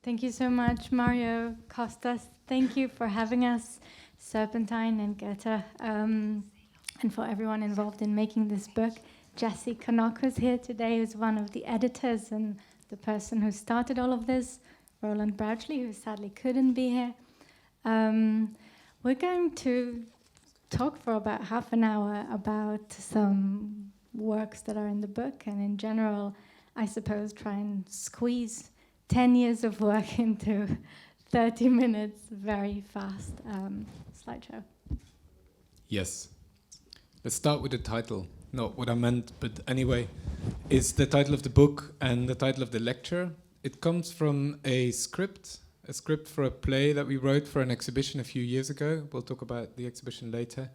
Thank you so much, Mario Costas. Thank you for having us, Serpentine and Goethe, and for everyone involved in making this book. Jessie Canuck is here today, who's one of the editors and the person who started all of this. Roland Bradley, who sadly couldn't be here. We're going to talk for about half an hour about some works that are in the book, and in general, I suppose, try and squeeze 10 years of work into 30 minutes, very fast slideshow. Yes. Let's start with the title. Not what I meant, but anyway, it's the title of the book and the title of the lecture. It comes from a script for a play that we wrote for an exhibition a few years ago. We'll talk about the exhibition later.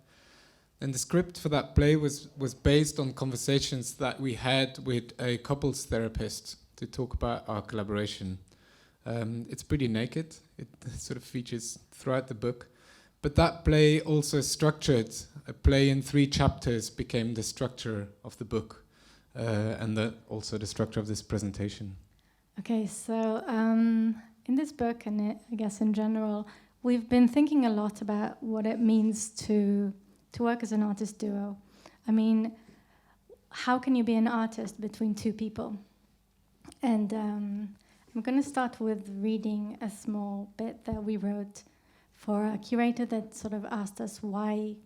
And the script for that play was based on conversations that we had with a couples therapist to talk about our collaboration. It's pretty naked. It sort of features throughout the book. But that play also structured. A play in 3 chapters became the structure of the book, and also the structure of this presentation. Okay, so in this book, and I guess in general, we've been thinking a lot about what it means to work as an artist duo. I mean, how can you be an artist between 2 people? And I'm going to start with reading a small bit that we wrote for a curator that sort of asked us why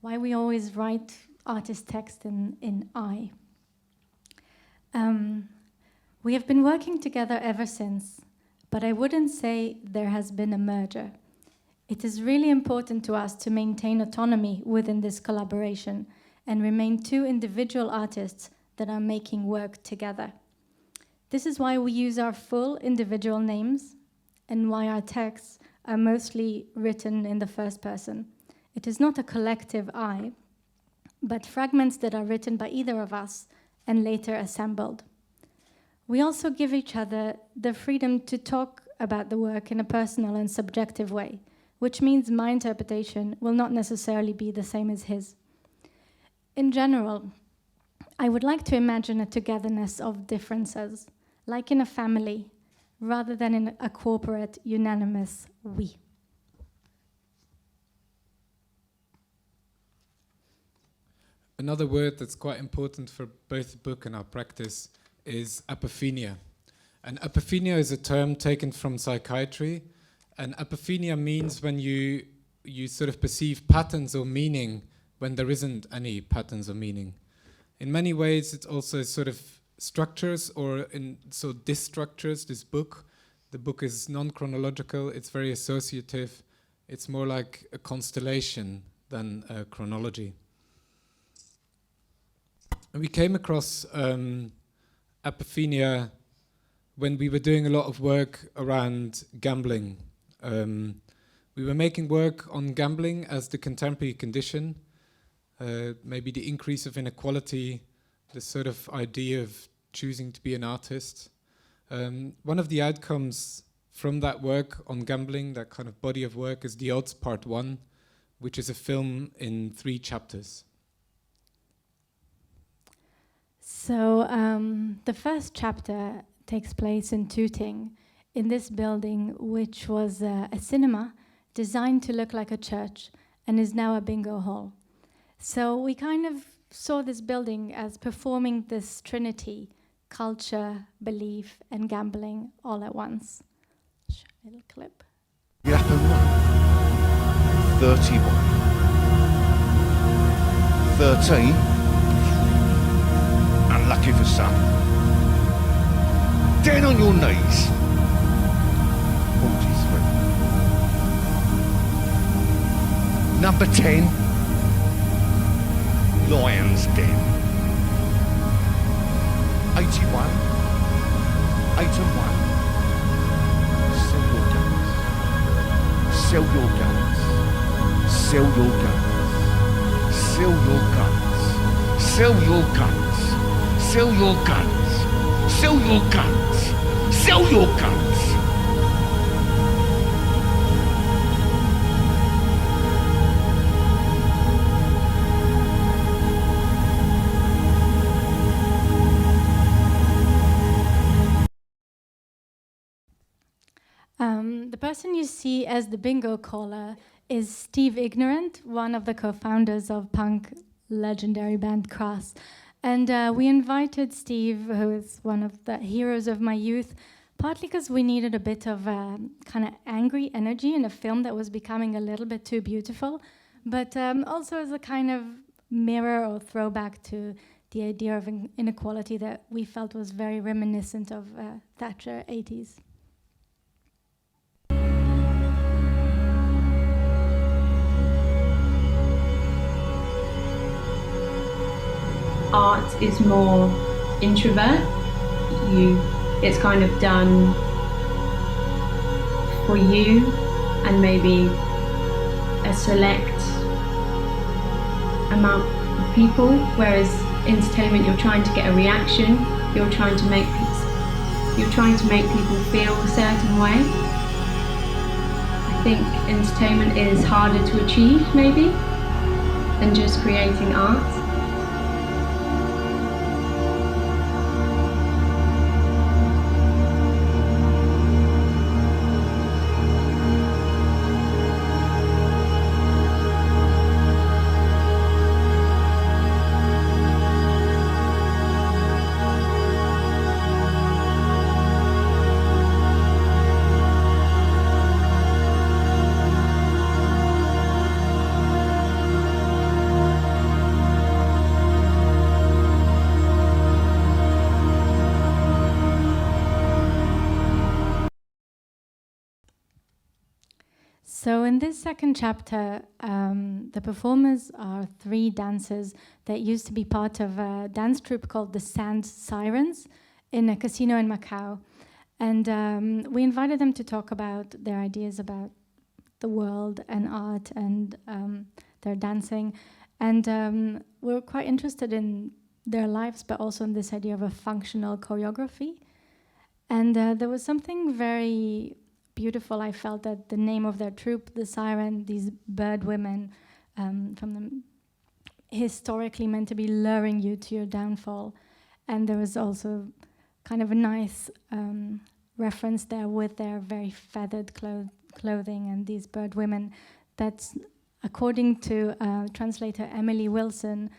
we always write artist text in I. We have been working together ever since, but I wouldn't say there has been a merger. It is really important to us to maintain autonomy within this collaboration and remain 2 individual artists that are making work together. This is why we use our full individual names and why our texts are mostly written in the first person. It is not a collective I, but fragments that are written by either of us and later assembled. We also give each other the freedom to talk about the work in a personal and subjective way, which means my interpretation will not necessarily be the same as his. In general, I would like to imagine a togetherness of differences, like in a family, rather than in a corporate, unanimous we. Another word that's quite important for both the book and our practice is apophenia. And apophenia is a term taken from psychiatry. And apophenia means when you sort of perceive patterns or meaning when there isn't any patterns or meaning. In many ways, it's also sort of structures, so disstructures this book. The book is non-chronological, it's very associative. It's more like a constellation than a chronology. And we came across apophenia when we were doing a lot of work around gambling. We were making work on gambling as the contemporary condition, maybe the increase of inequality, the sort of idea of choosing to be an artist. One of the outcomes from that work on gambling, that kind of body of work, is The Odds Part 1, which is a film in 3 chapters. So the first chapter takes place in Tooting, in this building, which was a cinema designed to look like a church and is now a bingo hall. So we kind of saw this building as performing this trinity: culture, belief, and gambling all at once. Show a little clip. You have to run. 31. 13. Unlucky for some. Down on your knees. 43. Number 10. Lions Den. 81. 8 and 1. Sell your guns. Sell your guns. Sell your guns. Sell your guns. Sell your guns. Sell your guns. Sell your guns. The person you see as the bingo caller is Steve Ignorant, one of the co-founders of punk legendary band Crass. And we invited Steve, who is one of the heroes of my youth, partly because we needed a bit of kind of angry energy in a film that was becoming a little bit too beautiful, but also as a kind of mirror or throwback to the idea of inequality that we felt was very reminiscent of Thatcher 80s. Art is more introvert. It's kind of done for you and maybe a select amount of people, whereas entertainment, you're trying to get a reaction, you're trying to make people feel a certain way. I think entertainment is harder to achieve maybe than just creating art. So in this second chapter, the performers are three dancers that used to be part of a dance troupe called the Sirens in a casino in Macau. And we invited them to talk about their ideas about the world and art and their dancing. And we were quite interested in their lives, but also in this idea of a functional choreography. And there was something very beautiful. I felt that the name of their troupe, the Siren, these bird women, from them, historically meant to be luring you to your downfall. And there was also kind of a nice reference there with their very feathered clothing and these bird women. That's, according to translator Emily Wilson,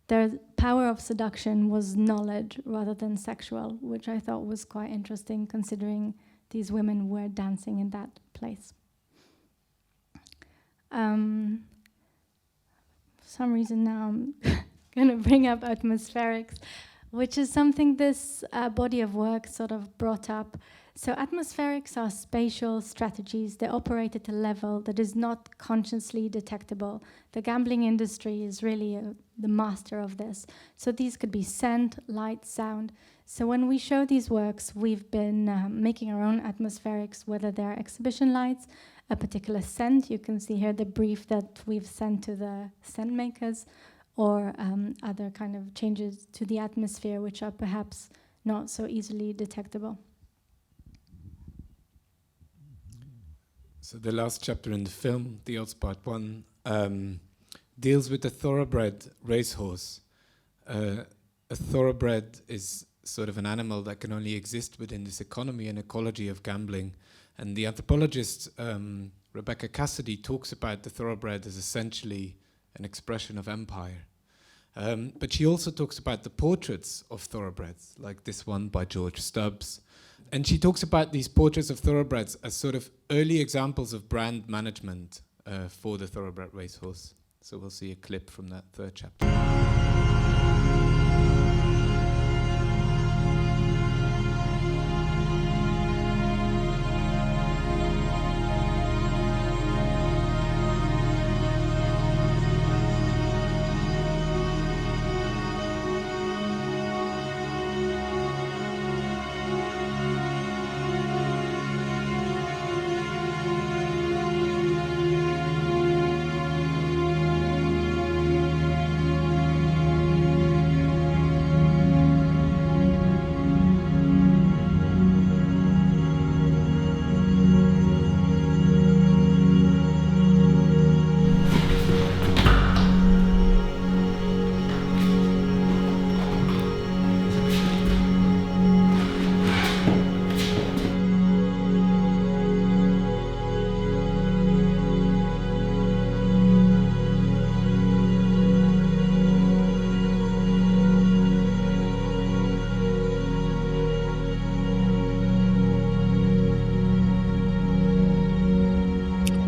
their power of seduction was knowledge rather than sexual, which I thought was quite interesting considering these women were dancing in that place. For some reason now I'm going to bring up atmospherics, which is something this body of work sort of brought up. So atmospherics are spatial strategies. They operate at a level that is not consciously detectable. The gambling industry is really the master of this. So these could be scent, light, sound. So when we show these works, we've been making our own atmospherics, whether they're exhibition lights, a particular scent. You can see here the brief that we've sent to the scent makers, or other kind of changes to the atmosphere, which are perhaps not so easily detectable. So the last chapter in the film, the Odds Part 1, deals with the thoroughbred racehorse. A thoroughbred is sort of an animal that can only exist within this economy and ecology of gambling. And the anthropologist Rebecca Cassidy talks about the thoroughbred as essentially an expression of empire. But she also talks about the portraits of thoroughbreds, like this one by George Stubbs. And she talks about these portraits of thoroughbreds as sort of early examples of brand management for the thoroughbred racehorse. So we'll see a clip from that third chapter.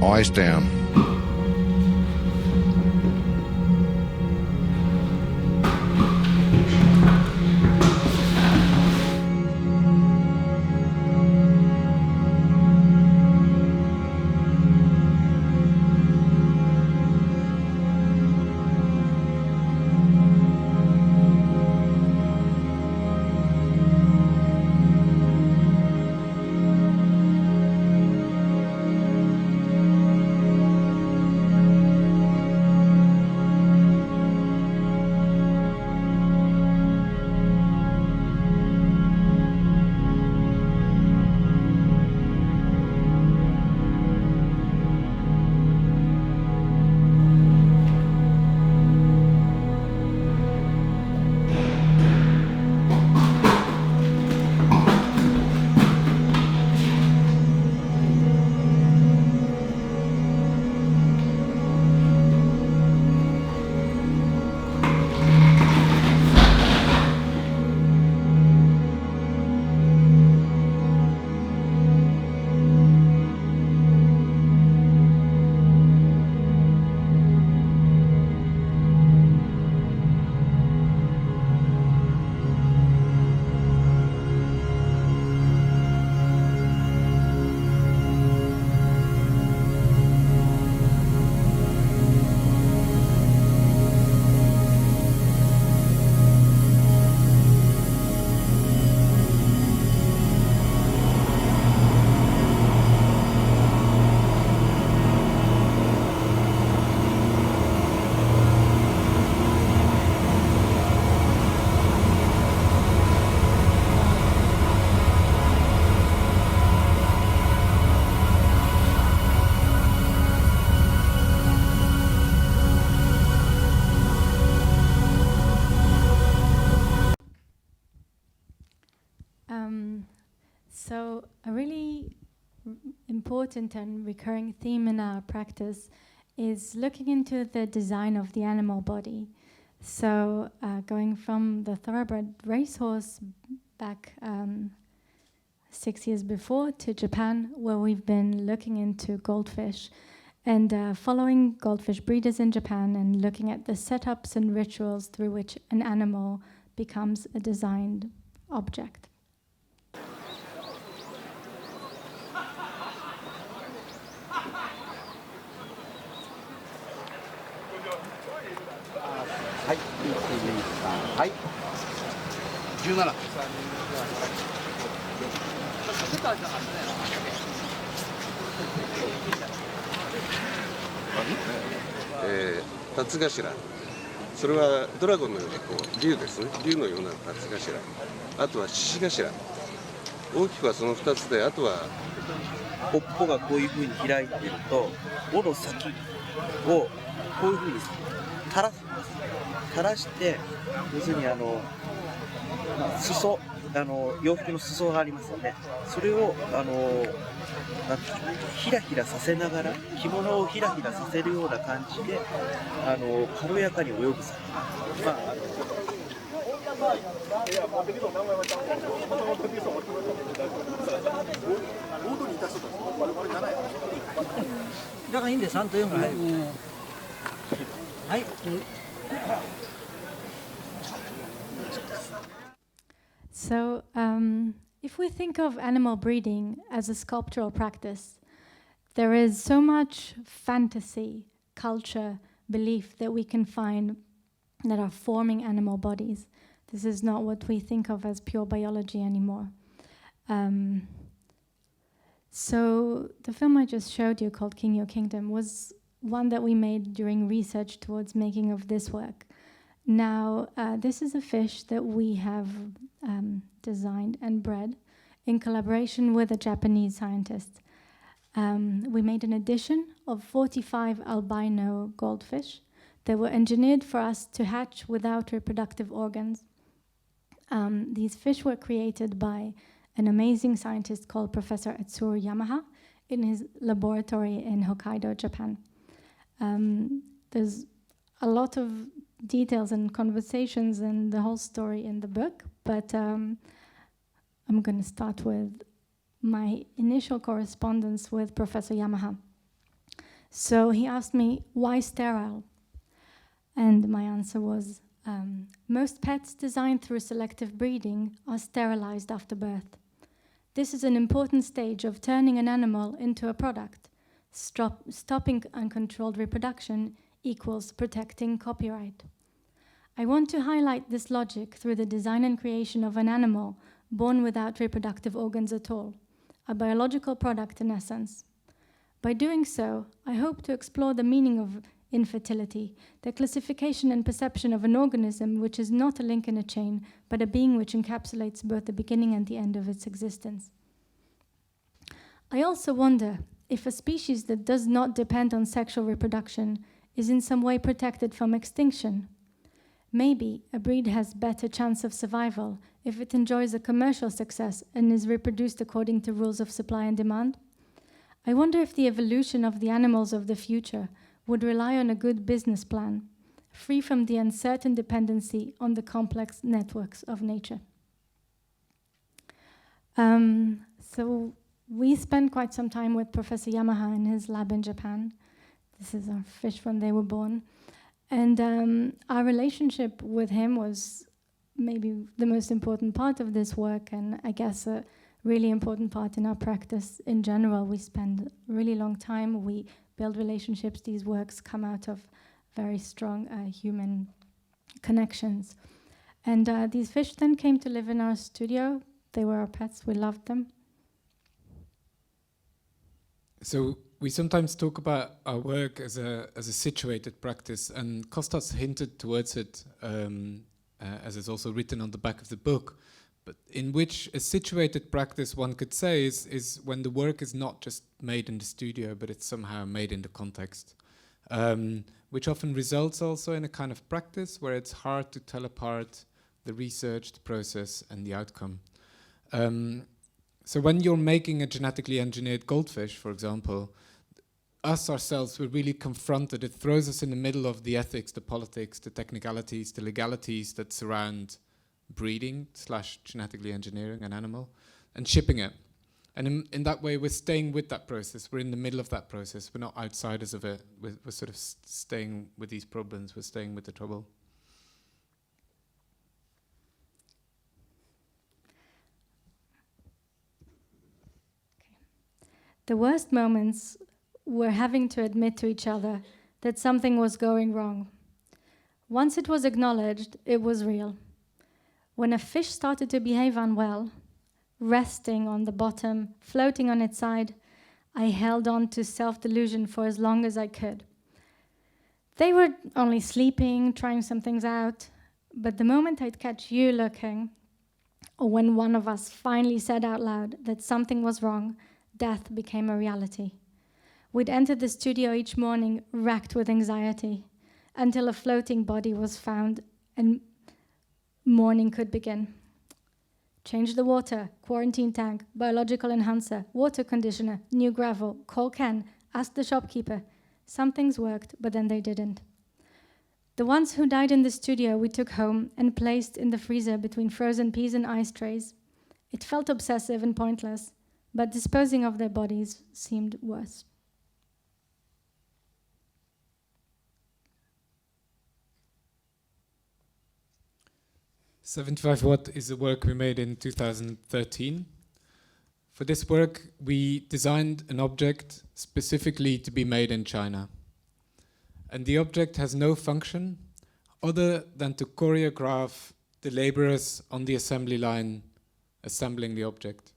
Eyes down. So a really important and recurring theme in our practice is looking into the design of the animal body. So going from the thoroughbred racehorse back 6 years before to Japan, where we've been looking into goldfish and following goldfish breeders in Japan and looking at the setups and rituals through which an animal becomes a designed object. Hi, 123、はい、17。竜頭、それはドラゴンのようにこう竜ですね、竜のような竜頭、あとは獅子頭、大きくはその2つで、あとは尾っぽがこういう風に開いていると、尾の先をこういう風に垂らすんです。垂らして、要するに裾、洋服の裾がありますよね。それをひらひらさせながら、着物をひらひらさせるような感じで軽やかに泳ぐさ。だからいいんで3と4が入る。はい。So, if we think of animal breeding as a sculptural practice, there is so much fantasy, culture, belief that we can find that are forming animal bodies. This is not what we think of as pure biology anymore. So the film I just showed you, called King Your Kingdom, was one that we made during research towards making of this work. Now, this is a fish that we have designed and bred in collaboration with a Japanese scientist. We made an edition of 45 albino goldfish that were engineered for us to hatch without reproductive organs. These fish were created by an amazing scientist called Professor Tuur Yamaha in his laboratory in Hokkaido, Japan. There's a lot of details and conversations and the whole story in the book, but I'm going to start with my initial correspondence with Professor Yamaha. So he asked me, why sterile? And my answer was, most pets designed through selective breeding are sterilized after birth. This is an important stage of turning an animal into a product. Stopping uncontrolled reproduction equals protecting copyright. I want to highlight this logic through the design and creation of an animal born without reproductive organs at all, a biological product in essence. By doing so, I hope to explore the meaning of infertility, the classification and perception of an organism which is not a link in a chain, but a being which encapsulates both the beginning and the end of its existence. I also wonder if a species that does not depend on sexual reproduction is in some way protected from extinction. Maybe a breed has better chance of survival if it enjoys a commercial success and is reproduced according to rules of supply and demand. I wonder if the evolution of the animals of the future would rely on a good business plan, free from the uncertain dependency on the complex networks of nature. So we spent quite some time with Professor Yamaha in his lab in Japan. This is our fish when they were born. And our relationship with him was maybe the most important part of this work, and I guess a really important part in our practice in general. We spend a really long time, we build relationships, these works come out of very strong human connections. And these fish then came to live in our studio. They were our pets, we loved them. So we sometimes talk about our work as a situated practice, and Kostas hinted towards it, as is also written on the back of the book, but in which a situated practice, one could say, is when the work is not just made in the studio, but it's somehow made in the context, which often results also in a kind of practice where it's hard to tell apart the research, the process, and the outcome. So when you're making a genetically engineered goldfish, for example, us ourselves, we're really confronted. It throws us in the middle of the ethics, the politics, the technicalities, the legalities that surround breeding / genetically engineering an animal and shipping it. And in that way, we're staying with that process. We're in the middle of that process. We're not outsiders of it. We're sort of staying with these problems. We're staying with the trouble. The worst moments were having to admit to each other that something was going wrong. Once it was acknowledged, it was real. When a fish started to behave unwell, resting on the bottom, floating on its side, I held on to self-delusion for as long as I could. They were only sleeping, trying some things out, but the moment I'd catch you looking, or when one of us finally said out loud that something was wrong, death became a reality. We'd enter the studio each morning racked with anxiety until a floating body was found and morning could begin. Change the water, quarantine tank, biological enhancer, water conditioner, new gravel, call Ken, ask the shopkeeper. Some things worked, but then they didn't. The ones who died in the studio we took home and placed in the freezer between frozen peas and ice trays. It felt obsessive and pointless, but disposing of their bodies seemed worse. "75 Watt" is a work we made in 2013. For this work, we designed an object specifically to be made in China. And the object has no function other than to choreograph the laborers on the assembly line assembling the object.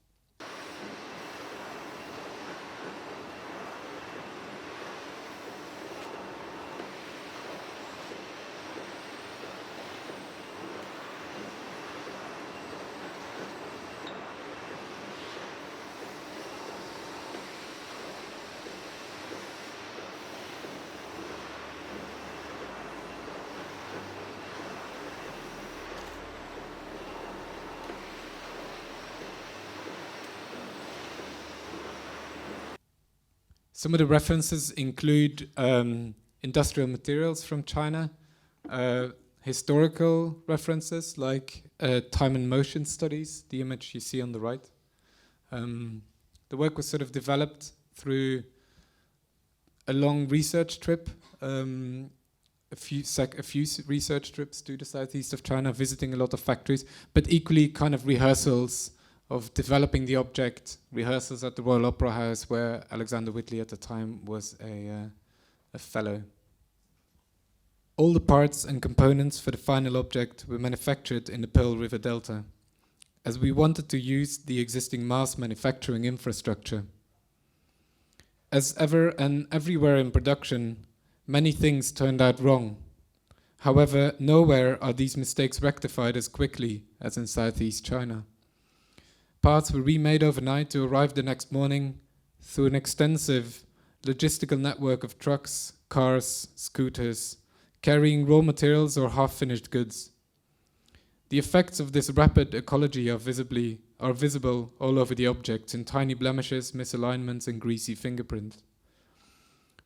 Some of the references include industrial materials from China, historical references like time and motion studies, the image you see on the right. The work was sort of developed through a long research trip, a few research trips to the southeast of China, visiting a lot of factories, but equally kind of rehearsals of developing the object, rehearsals at the Royal Opera House, where Alexander Whitley at the time was a fellow. All the parts and components for the final object were manufactured in the Pearl River Delta, as we wanted to use the existing mass manufacturing infrastructure. As ever and everywhere in production, many things turned out wrong. However, nowhere are these mistakes rectified as quickly as in Southeast China. Parts were remade overnight to arrive the next morning through an extensive logistical network of trucks, cars, scooters, carrying raw materials or half-finished goods. The effects of this rapid ecology are visible all over the objects in tiny blemishes, misalignments, and greasy fingerprints.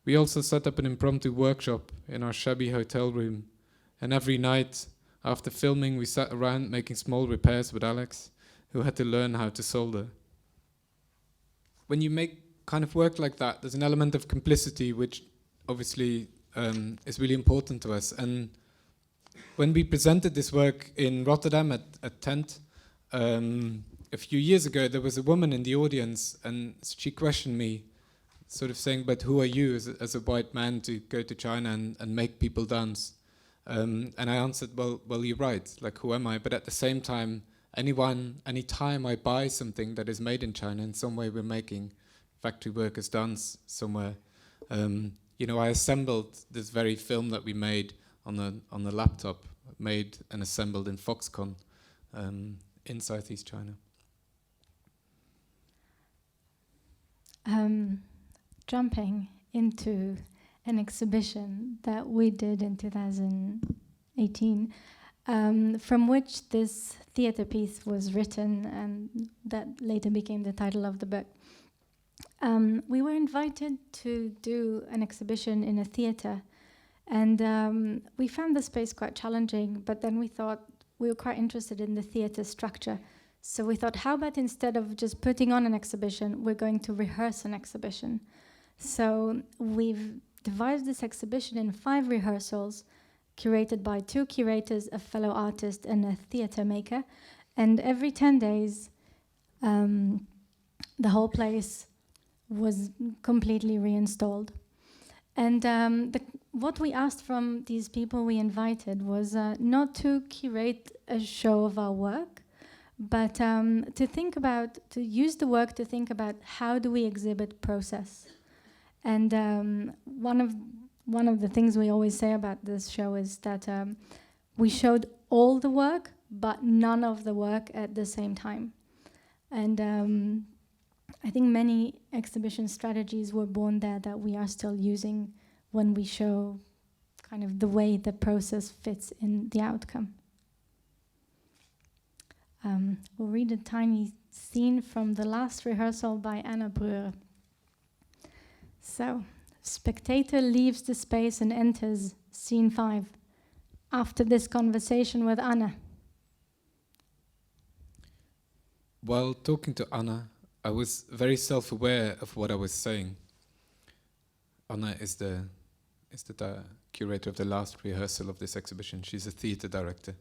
We also set up an impromptu workshop in our shabby hotel room, and every night after filming we sat around making small repairs with Alex, who had to learn how to solder. When you make kind of work like that, there's an element of complicity which obviously is really important to us. And when we presented this work in Rotterdam at Tent a few years ago, there was a woman in the audience and she questioned me, sort of saying, but who are you as a white man to go to China and make people dance? And I answered, well, you're right, like who am I? But at the same time, anytime I buy something that is made in China, in some way we're making factory workers dance somewhere. I assembled this very film that we made on the laptop, made and assembled in Foxconn in Southeast China. Jumping into an exhibition that we did in 2018, from which this theatre piece was written and that later became the title of the book. We were invited to do an exhibition in a theatre, and we found the space quite challenging, but then we thought we were quite interested in the theatre structure. So we thought, how about instead of just putting on an exhibition, we're going to rehearse an exhibition. So we've devised this exhibition in 5 rehearsals, curated by 2 curators, a fellow artist and a theatre maker. And every 10 days, the whole place was completely reinstalled. And what we asked from these people we invited was not to curate a show of our work, but to use the work to think about how do we exhibit process. And one of the things we always say about this show is that we showed all the work, but none of the work at the same time. And I think many exhibition strategies were born there that we are still using when we show kind of the way the process fits in the outcome. We'll read a tiny scene from the last rehearsal by Anna Breuer. So, spectator leaves the space and enters scene 5 after this conversation with Anna. While talking to Anna, I was very self-aware of what I was saying. Anna is the curator of the last rehearsal of this exhibition. She's a theatre director.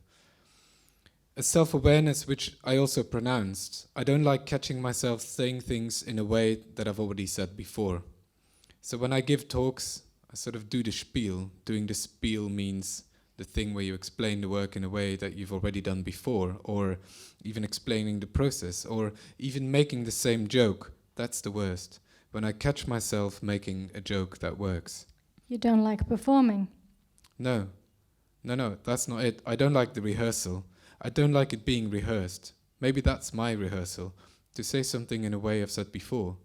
A self-awareness which I also pronounced. I don't like catching myself saying things in a way that I've already said before. So when I give talks, I sort of do the spiel. Doing the spiel means the thing where you explain the work in a way that you've already done before, or even explaining the process, or even making the same joke. That's the worst. When I catch myself making a joke that works. You don't like performing? No, that's not it. I don't like the rehearsal. I don't like it being rehearsed. Maybe that's my rehearsal, to say something in a way I've said before.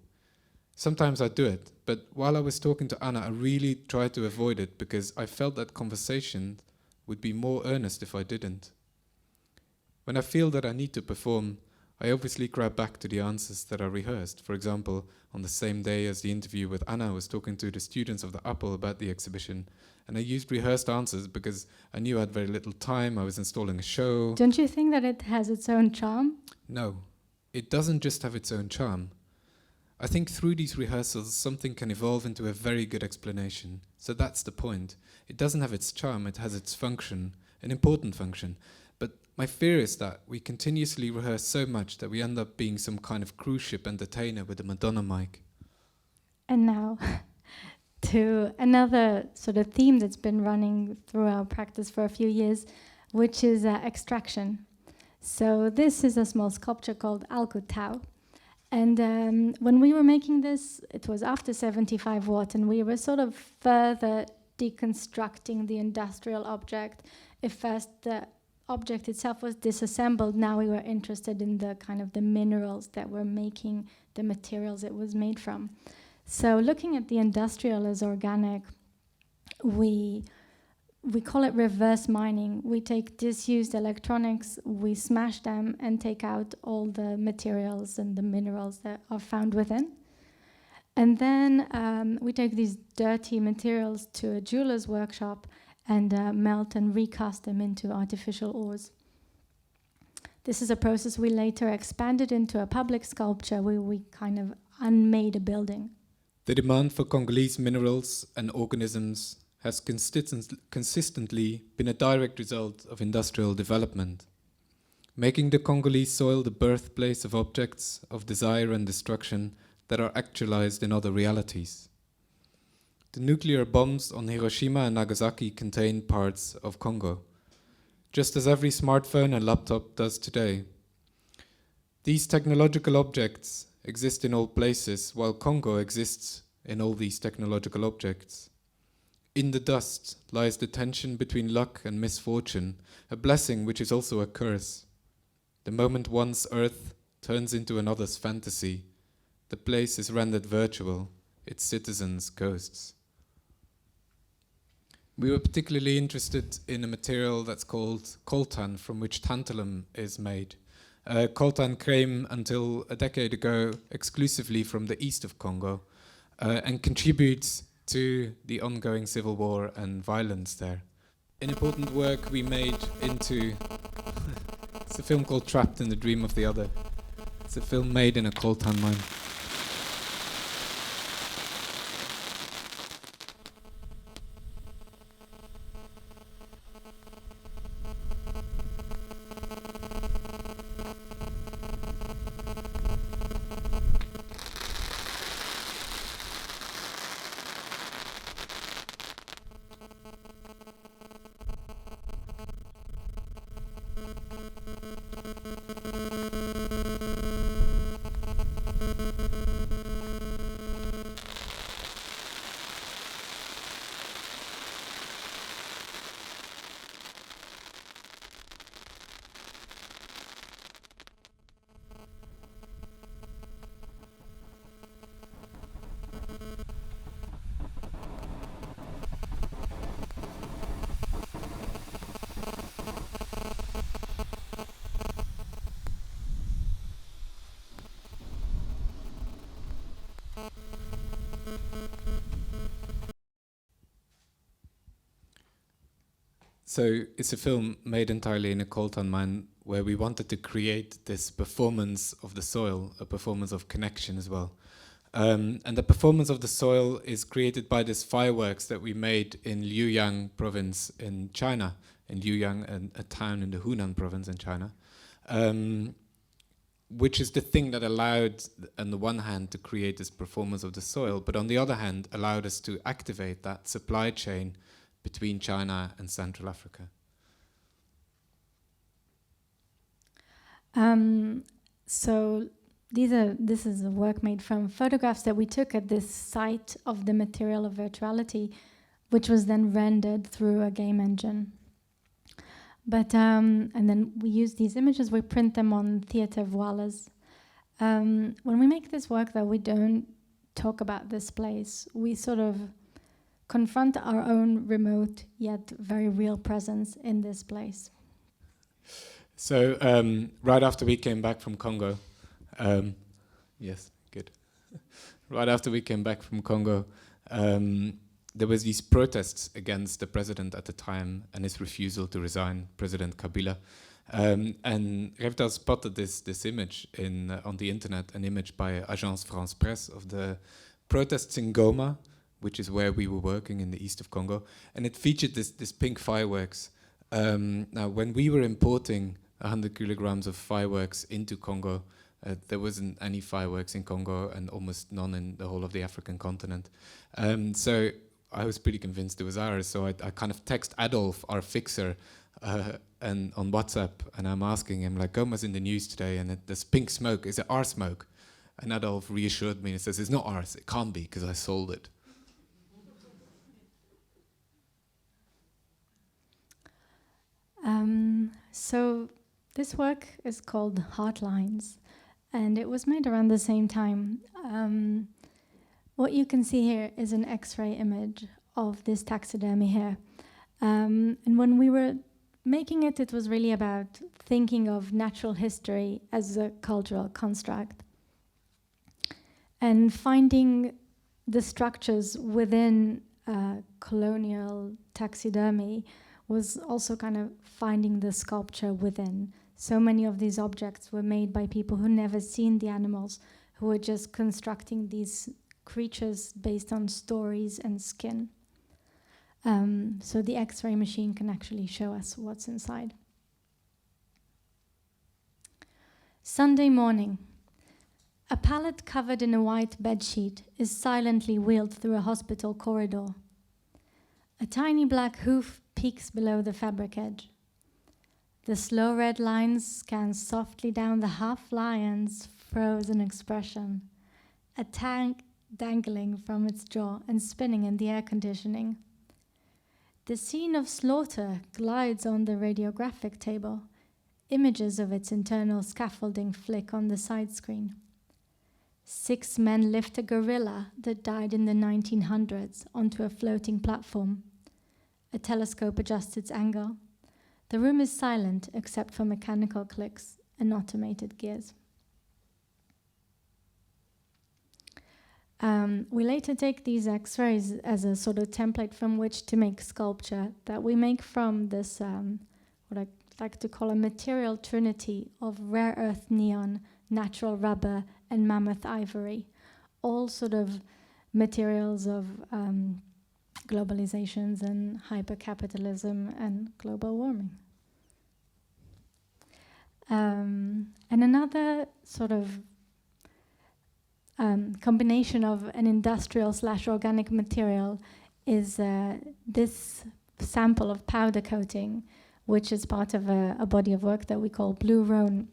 Sometimes I do it, but while I was talking to Anna, I really tried to avoid it because I felt that conversation would be more earnest if I didn't. When I feel that I need to perform, I obviously grab back to the answers that are rehearsed. For example, on the same day as the interview with Anna, I was talking to the students of the Apple about the exhibition, and I used rehearsed answers because I knew I had very little time. I was installing a show. Don't you think that it has its own charm? No, it doesn't just have its own charm. I think through these rehearsals, something can evolve into a very good explanation. So that's the point. It doesn't have its charm, it has its function, an important function. But my fear is that we continuously rehearse so much that we end up being some kind of cruise ship entertainer with a Madonna mic. And now to another sort of theme that's been running through our practice for a few years, which is extraction. So this is a small sculpture called Alku Tau. And when we were making this, it was after 75 watt, and we were sort of further deconstructing the industrial object. If first the object itself was disassembled, now we were interested in the kind of the minerals that were making the materials it was made from. So looking at the industrial as organic, we call it reverse mining. We take disused electronics, we smash them and take out all the materials and the minerals that are found within. And then we take these dirty materials to a jeweler's workshop and melt and recast them into artificial ores. This is a process we later expanded into a public sculpture where we kind of unmade a building. The demand for Congolese minerals and organisms has consistently been a direct result of industrial development, making the Congolese soil the birthplace of objects of desire and destruction that are actualized in other realities. The nuclear bombs on Hiroshima and Nagasaki contain parts of Congo, just as every smartphone and laptop does today. These technological objects exist in all places, while Congo exists in all these technological objects. In the dust lies the tension between luck and misfortune, a blessing which is also a curse. The moment one's earth turns into another's fantasy, the place is rendered virtual, its citizens ghosts. We were particularly interested in a material that's called coltan, from which tantalum is made. Coltan came until a decade ago exclusively from the east of Congo and contributes to the ongoing civil war and violence there. An important work we made into it's a film called Trapped in the Dream of the Other. It's a film made in a coltan mine. So it's a film made entirely in a coltan mine where we wanted to create this performance of the soil, a performance of connection as well. And the performance of the soil is created by this fireworks that we made in Liuyang province in China, in Liuyang, a town in the Hunan province in China, which is the thing that allowed, on the one hand, to create this performance of the soil, but on the other hand, allowed us to activate that supply chain between China and Central Africa. So this is a work made from photographs that we took at this site of the material of Virtuality, which was then rendered through a game engine. But and then we use these images, we print them on theater voiles. When we make this work, though, we don't talk about this place. We sort of confront our own remote yet very real presence in this place. So right after we came back from Congo, yes, good. Right after we came back from Congo, there was these protests against the president at the time and his refusal to resign, President Kabila. And Revital spotted this image on the internet, an image by Agence France Presse of the protests in Goma, which is where we were working in the east of Congo, and it featured this pink fireworks. Now, when we were importing 100 kilograms of fireworks into Congo, there wasn't any fireworks in Congo and almost none in the whole of the African continent. So I was pretty convinced it was ours. So I kind of text Adolf, our fixer, and on WhatsApp, and I'm asking him, like, Goma's in the news today, and there's pink smoke. Is it our smoke? And Adolf reassured me and says, it's not ours. It can't be, because I sold it. So this work is called Hotlines, and it was made around the same time. What you can see here is an X-ray image of this taxidermy here. And when we were making it, it was really about thinking of natural history as a cultural construct and finding the structures within colonial taxidermy was also kind of finding the sculpture within. So many of these objects were made by people who never seen the animals, who were just constructing these creatures based on stories and skin. So the X-ray machine can actually show us what's inside. Sunday morning. A pallet covered in a white bedsheet is silently wheeled through a hospital corridor. A tiny black hoof peeks below the fabric edge. The slow red lines scan softly down the half-lion's frozen expression, a tank dangling from its jaw and spinning in the air conditioning. The scene of slaughter glides on the radiographic table. Images of its internal scaffolding flick on the side screen. 6 men lift a gorilla that died in the 1900s onto a floating platform. A telescope adjusts its angle. The room is silent except for mechanical clicks and automated gears. We later take these X-rays as a sort of template from which to make sculpture that we make from this, what I like to call a material trinity of rare earth neon, natural rubber, and mammoth ivory, all sort of materials of globalizations and hypercapitalism and global warming. And another sort of combination of an industrial/organic material is this sample of powder coating, which is part of a body of work that we call Blue Rhone.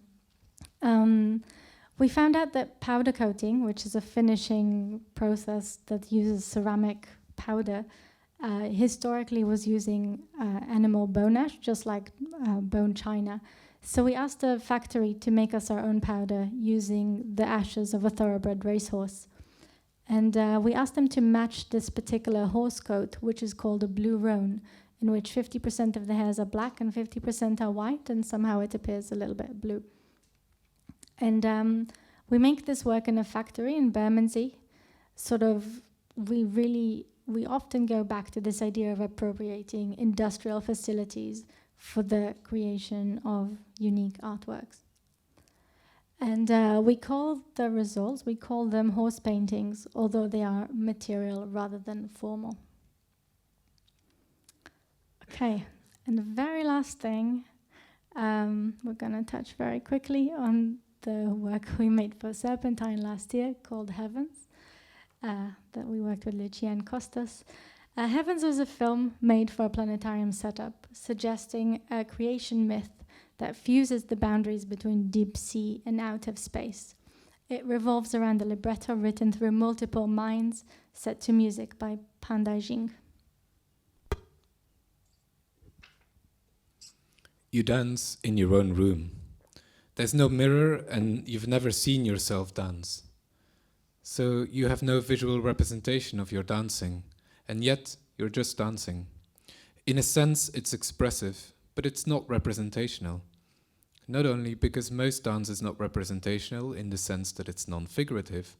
We found out that powder coating, which is a finishing process that uses ceramic powder, historically was using animal bone ash, just like bone china. So we asked the factory to make us our own powder using the ashes of a thoroughbred racehorse. And we asked them to match this particular horse coat, which is called a blue roan, in which 50% of the hairs are black and 50% are white, and somehow it appears a little bit blue. And we make this work in a factory in Bermondsey. Sort of, we often go back to this idea of appropriating industrial facilities for the creation of unique artworks. And we call the results, we call them horse paintings, although they are material rather than formal. Okay, and the very last thing, we're going to touch very quickly on the work we made for Serpentine last year called Heavens, that we worked with Lucia and Costas. Heavens was a film made for a planetarium setup, suggesting a creation myth that fuses the boundaries between deep sea and outer space. It revolves around a libretto written through multiple minds, set to music by Pandai Jing. You dance in your own room. There's no mirror and you've never seen yourself dance. So you have no visual representation of your dancing, and yet you're just dancing. In a sense, it's expressive, but it's not representational. Not only because most dance is not representational in the sense that it's non-figurative,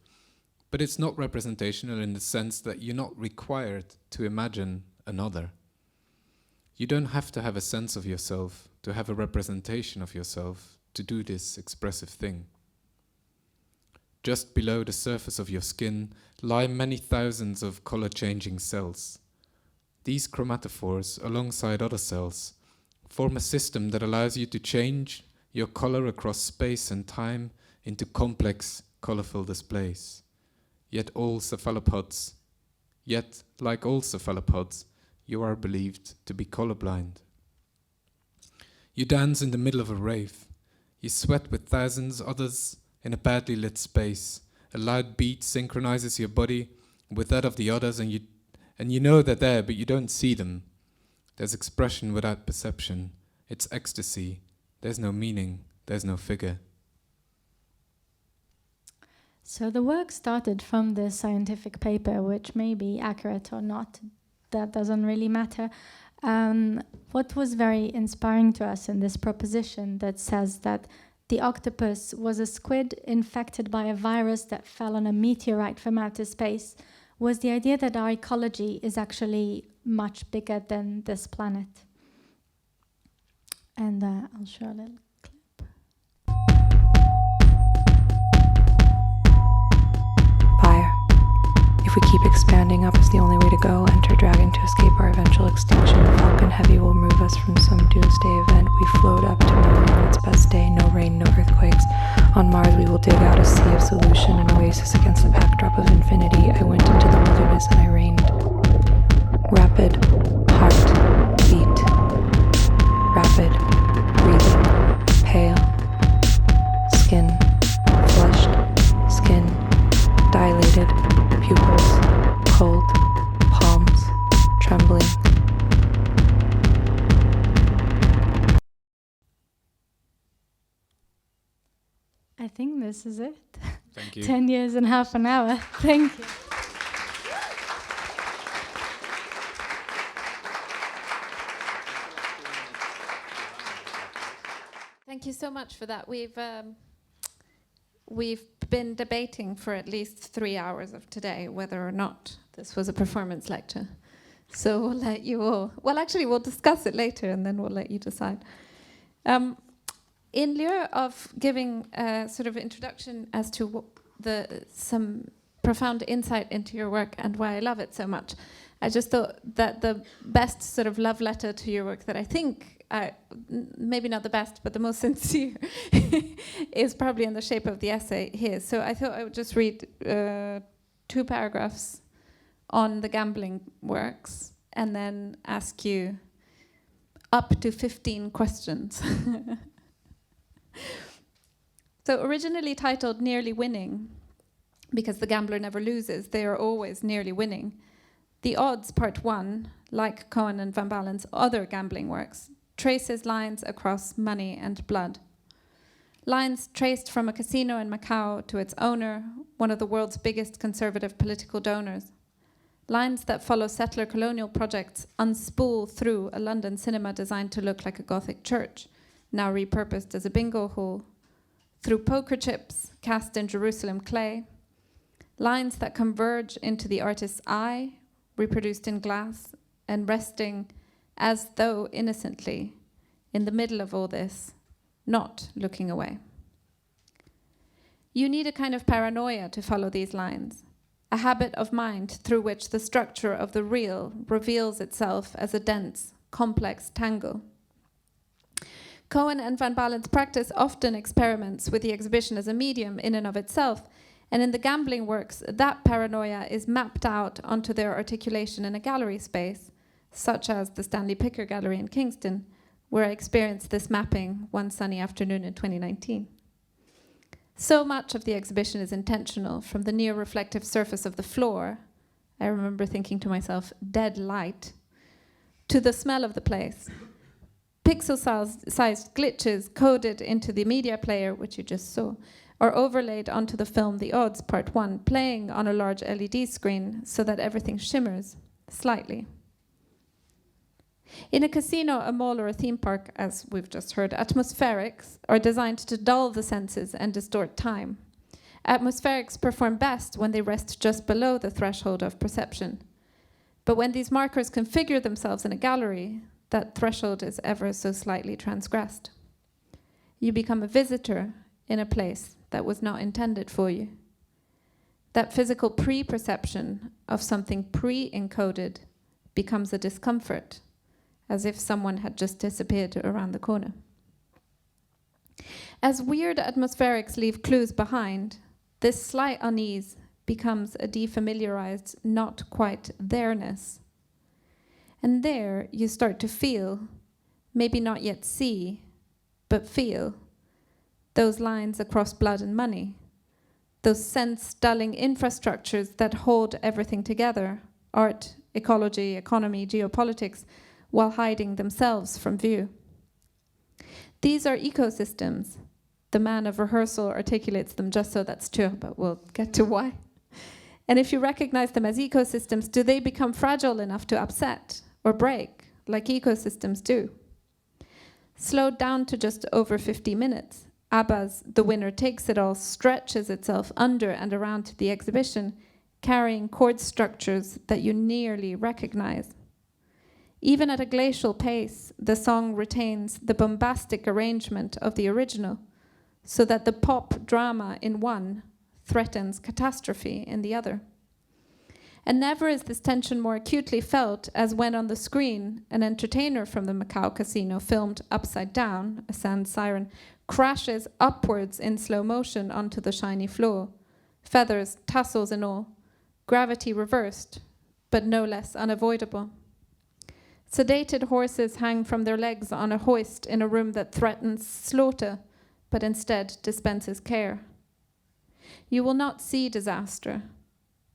but it's not representational in the sense that you're not required to imagine another. You don't have to have a sense of yourself to have a representation of yourself, to do this expressive thing. Just below the surface of your skin lie many thousands of color-changing cells. These chromatophores, alongside other cells, form a system that allows you to change your color across space and time into complex, colorful displays. Yet, like all cephalopods, you are believed to be colorblind. You dance in the middle of a rave. You sweat with thousands others in a badly lit space. A loud beat synchronizes your body with that of the others, and you know they're there, but you don't see them. There's expression without perception. It's ecstasy. There's no meaning. There's no figure. So the work started from the scientific paper, which may be accurate or not. That doesn't really matter. What was very inspiring to us in this proposition that says that the octopus was a squid infected by a virus that fell on a meteorite from outer space was the idea that our ecology is actually much bigger than this planet. And I'll show a little clip. Fire. If we keep expanding, up is the only way to go. Enter dragon to escape our eventual extinction. Falcon heavy will remove us from some doomsday event. We float up to morning on its best day. No rain, no earthquakes. On Mars we will dig out a sea of solution, an oasis against the backdrop of infinity. I went into the wilderness and I reigned. Rapid heart beat. Rapid breathing. Pale skin. Flushed skin. Dilated pupils. Cold palms. Trembling. I think this is it. Thank you. 10 years and half an hour. Thank you. Thank you so much for that. We've been debating for at least 3 hours of today whether or not this was a performance lecture. So we'll let you all... Well, actually, we'll discuss it later and then we'll let you decide. In lieu of giving a sort of introduction as to some profound insight into your work and why I love it so much, I just thought that the best sort of love letter to your work that I think, maybe not the best, but the most sincere, is probably in the shape of the essay here. So I thought I would just read 2 paragraphs on the gambling works and then ask you up to 15 questions. So originally titled Nearly Winning, because the gambler never loses, they are always nearly winning. The Odds, Part 1, like Cohen and Van Balen's other gambling works, traces lines across money and blood. Lines traced from a casino in Macau to its owner, one of the world's biggest conservative political donors. Lines that follow settler colonial projects unspool through a London cinema designed to look like a Gothic church, now repurposed as a bingo hall, through poker chips cast in Jerusalem clay, lines that converge into the artist's eye, reproduced in glass, and resting as though innocently in the middle of all this, not looking away. You need a kind of paranoia to follow these lines, a habit of mind through which the structure of the real reveals itself as a dense, complex tangle. Cohen and Van Balen's practice often experiments with the exhibition as a medium in and of itself, and in the gambling works, that paranoia is mapped out onto their articulation in a gallery space, such as the Stanley Picker Gallery in Kingston, where I experienced this mapping one sunny afternoon in 2019. So much of the exhibition is intentional, from the near-reflective surface of the floor, I remember thinking to myself, dead light, to the smell of the place. Pixel-sized glitches coded into the media player, which you just saw, or overlaid onto the film The Odds, Part 1, playing on a large LED screen so that everything shimmers slightly. In a casino, a mall, or a theme park, as we've just heard, atmospherics are designed to dull the senses and distort time. Atmospherics perform best when they rest just below the threshold of perception. But when these markers configure themselves in a gallery, that threshold is ever so slightly transgressed. You become a visitor in a place that was not intended for you. That physical pre-perception of something pre-encoded becomes a discomfort, as if someone had just disappeared around the corner. As weird atmospherics leave clues behind, this slight unease becomes a defamiliarized, not quite there-ness. And there you start to feel, maybe not yet see, but feel, those lines across blood and money, those sense-dulling infrastructures that hold everything together, art, ecology, economy, geopolitics, while hiding themselves from view. These are ecosystems. The Man of Rehearsal articulates them just so that's true, but we'll get to why. And if you recognize them as ecosystems, do they become fragile enough to upset or break, like ecosystems do? Slowed down to just over 50 minutes, ABBA's The Winner Takes It All stretches itself under and around the exhibition, carrying chord structures that you nearly recognize. Even at a glacial pace, the song retains the bombastic arrangement of the original, so that the pop drama in one threatens catastrophe in the other. And never is this tension more acutely felt as when on the screen, an entertainer from the Macau casino filmed upside down, a sand siren, crashes upwards in slow motion onto the shiny floor, feathers, tassels and all, gravity reversed, but no less unavoidable. Sedated horses hang from their legs on a hoist in a room that threatens slaughter, but instead dispenses care. You will not see disaster.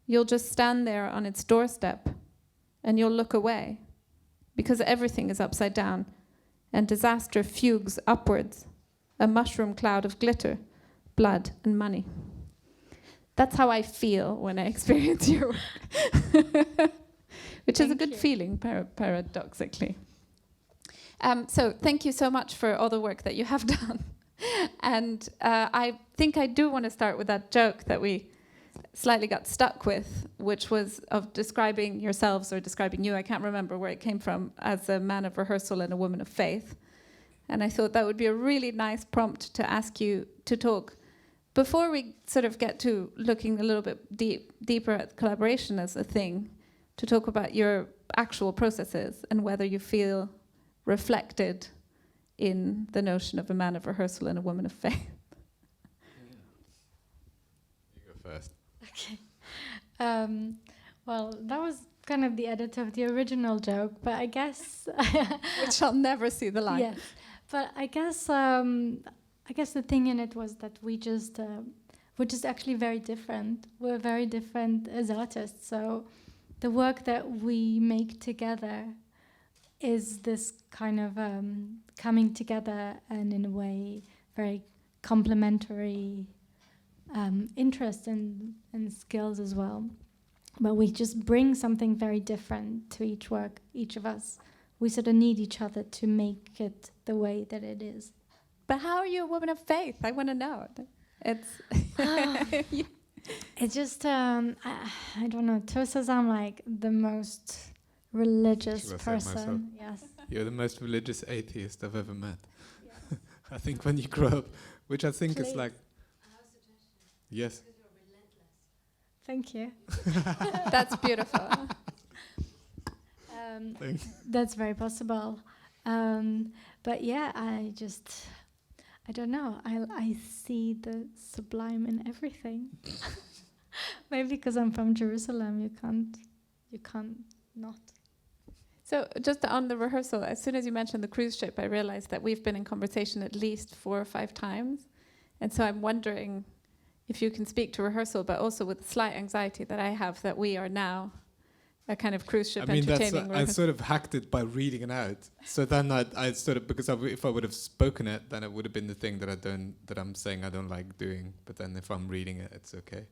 You'll just stand there on its doorstep, and you'll look away, because everything is upside down, and disaster fugues upwards, a mushroom cloud of glitter, blood, and money. That's how I feel when I experience your work. Which is a good feeling, paradoxically. So thank you so much for all the work that you have done. And I think I do want to start with that joke that we slightly got stuck with, which was of describing yourselves or describing you, I can't remember where it came from, as a man of rehearsal and a woman of faith. And I thought that would be a really nice prompt to ask you to talk. Before we sort of get to looking a little bit deeper at collaboration as a thing, to talk about your actual processes and whether you feel reflected in the notion of a man of rehearsal and a woman of faith. You go first. Okay. Well, that was kind of the edit of the original joke, but I guess which shall never see the light. Yes, but I guess the thing in it was that we're just actually very different. We're very different as artists, so the work that we make together is this kind of coming together and in a way very complementary interest and skills as well. But we just bring something very different to each work, each of us. We sort of need each other to make it the way that it is. But how are you a woman of faith? I want to know. It's just, I don't know. Tuur says I'm like the most religious person. Yes. You're the most religious atheist I've ever met. Yeah. I think when you grow up, which I think is like... Yes. Thank you. That's beautiful. That's very possible. But yeah, I don't know. I see the sublime in everything. Maybe because I'm from Jerusalem, you can't not. So just on the rehearsal, as soon as you mentioned the cruise ship, I realized that we've been in conversation at least 4 or 5 times. And so I'm wondering if you can speak to rehearsal, but also with the slight anxiety that I have that we are now a kind of cruise ship entertaining. I sort of hacked it by reading it out. So then I sort of, because if I would have spoken it, then it would have been the thing that I'm saying I don't like doing. But then if I'm reading it, it's okay.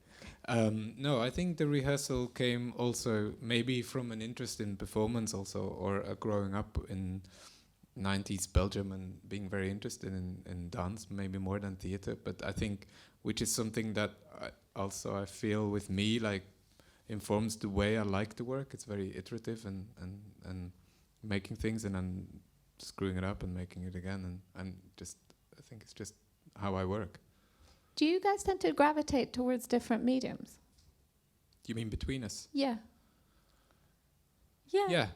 No, I think the rehearsal came also maybe from an interest in performance also, or growing up in 90s Belgium and being very interested in dance, maybe more than theater. But I think, which is something that I feel with me, like, informs the way I like to work. It's very iterative and making things and then screwing it up and making it again, and just I think it's just how I work. Do you guys tend to gravitate towards different mediums? You mean between us? Yeah. Yeah.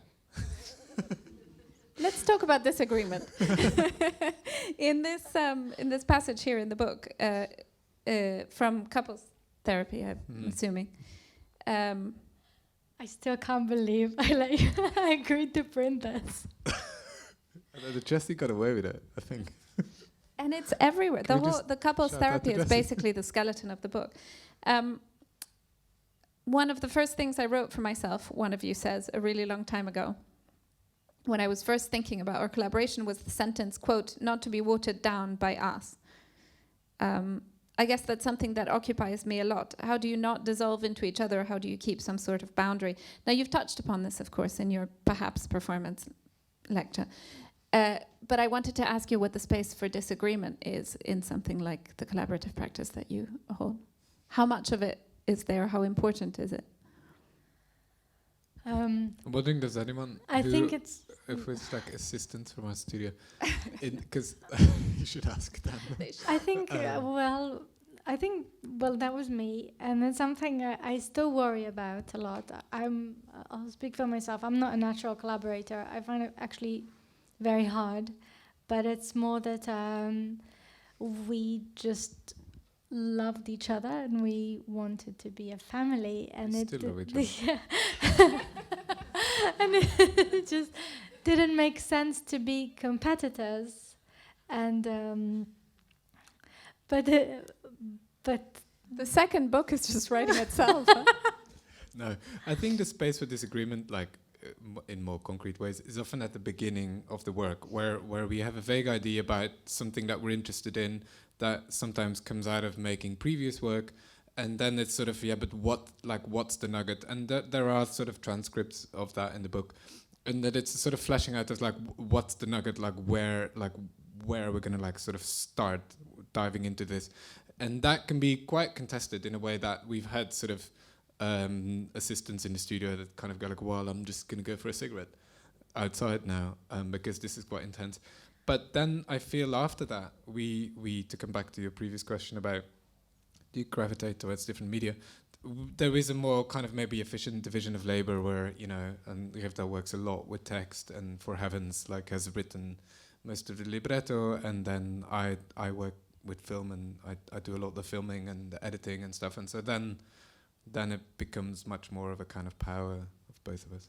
Let's talk about disagreement. In this passage here in the book, from couples therapy, I'm assuming. I still can't believe I agreed to print this. The Jessie got away with it, I think. And it's everywhere. The couples therapy is Jessie? basically the skeleton of the book. One of the first things I wrote for myself, one of you says, a really long time ago, when I was first thinking about our collaboration, was the sentence, quote, "not to be watered down by us." I guess that's something that occupies me a lot. How do you not dissolve into each other? How do you keep some sort of boundary? Now, you've touched upon this, of course, in your perhaps performance lecture. But I wanted to ask you what the space for disagreement is in something like the collaborative practice that you hold. How much of it is there? How important is it? I'm wondering, does anyone I think it's... if it's like assistants from our studio, because you should ask them. I think, that was me, and it's something I still worry about a lot. I'll speak for myself. I'm not a natural collaborator. I find it actually very hard, but it's more that we just loved each other and we wanted to be a family, and Still love each other. Yeah. And it just didn't make sense to be competitors, and but the second book is just writing itself. Huh? No, I think the space for disagreement, like in more concrete ways, is often at the beginning of the work, where we have a vague idea about something that we're interested in that sometimes comes out of making previous work, and then it's sort of, but what's the nugget? And there are sort of transcripts of that in the book, and that it's sort of fleshing out as what's the nugget, where are we gonna sort of start diving into this, and that can be quite contested in a way that we've had sort of assistants in the studio that kind of go well, I'm just gonna go for a cigarette outside now because this is quite intense. But then I feel after that, we to come back to your previous question about do you gravitate towards different media, there is a more kind of maybe efficient division of labor where, and Revital works a lot with text, and For Heavens has written most of the libretto, and then I work with film, and I do a lot of the filming and the editing and stuff, and so then it becomes much more of a kind of power of both of us.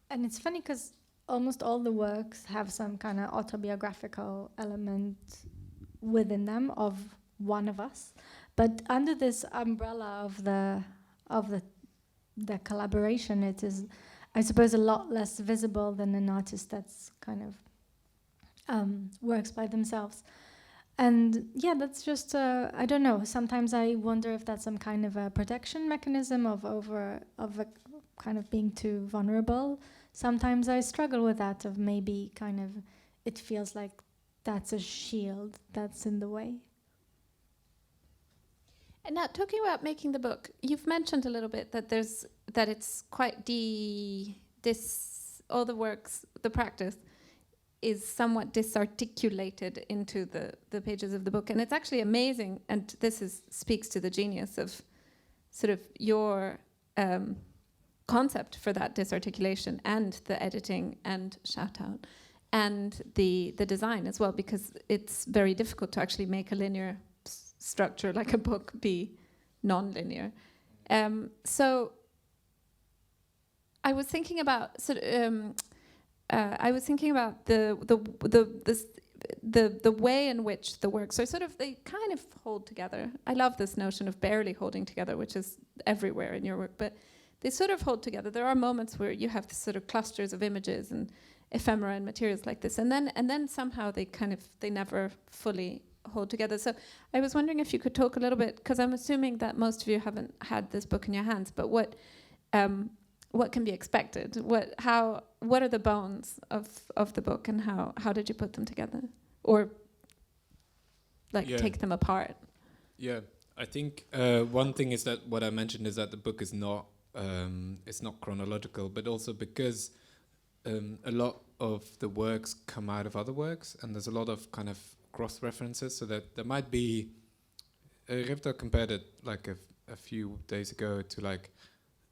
And it's funny because almost all the works have some kind of autobiographical element within them of one of us, but under this umbrella of the collaboration, it is, I suppose, a lot less visible than an artist that's kind of works by themselves. And yeah, that's just I don't know. Sometimes I wonder if that's some kind of a protection mechanism of a kind of being too vulnerable. Sometimes I struggle with that, of maybe kind of it feels like that's a shield that's in the way. And now, talking about making the book, you've mentioned a little bit that it's quite all the works, the practice is somewhat disarticulated into the pages of the book, and it's actually amazing. And this speaks to the genius of sort of your concept for that disarticulation and the editing and shout out and the design as well, because it's very difficult to actually make a linear structure like a book be non-linear. So I was thinking about the way in which the works are sort of, they kind of hold together. I love this notion of barely holding together, which is everywhere in your work, but they sort of hold together. There are moments where you have this sort of clusters of images and ephemera and materials like this, and then somehow they never fully hold together. So I was wondering if you could talk a little bit, because I'm assuming that most of you haven't had this book in your hands, but what can be expected? What are the bones of the book, and how did you put them together, or take them apart? Yeah, I think one thing is that what I mentioned is that the book is not it's not chronological, but also because a lot of the works come out of other works, and there's a lot of kind of cross references, so that there might be. Revital compared it like a few days ago to like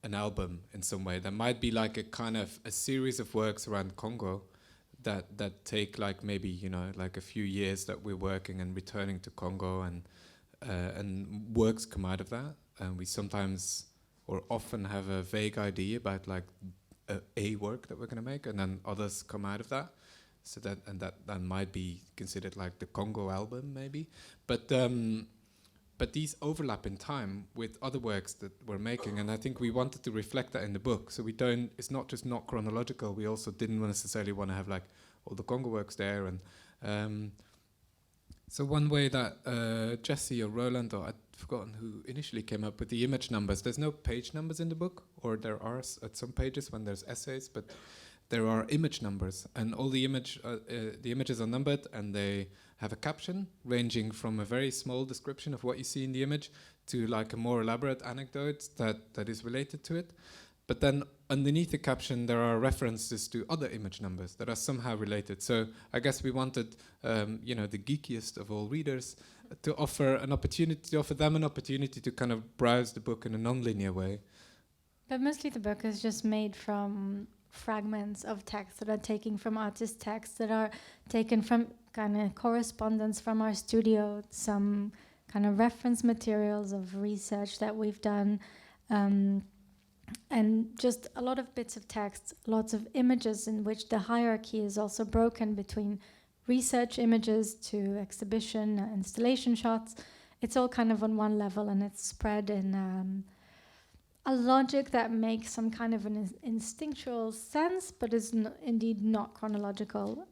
an album in some way. There might be like a kind of a series of works around Congo that take like maybe, you know, like a few years that we're working and returning to Congo, and works come out of that. And we sometimes or often have a vague idea about like a work that we're going to make, and then others come out of that. So that might be considered like the Congo album maybe. But these overlap in time with other works that we're making, and I think we wanted to reflect that in the book. So it's not just not chronological, we also didn't necessarily want to have like all the Congo works there. And so one way that Jesse or Roland, or I'd forgotten who initially came up with the image numbers, there's no page numbers in the book, or there are at some pages when there's essays, but there are image numbers, and all the images are numbered, and they have a caption ranging from a very small description of what you see in the image to like a more elaborate anecdote that is related to it. But then underneath the caption there are references to other image numbers that are somehow related. So I guess we wanted, the geekiest of all readers to offer them an opportunity to kind of browse the book in a non-linear way. But mostly the book is just made from fragments of text that are taken from artist texts, that are taken from kind of correspondence from our studio, some kind of reference materials of research that we've done, and just a lot of bits of text, lots of images in which the hierarchy is also broken between research images to exhibition, installation shots. It's all kind of on one level, and it's spread in a logic that makes some kind of an instinctual sense, but is indeed not chronological.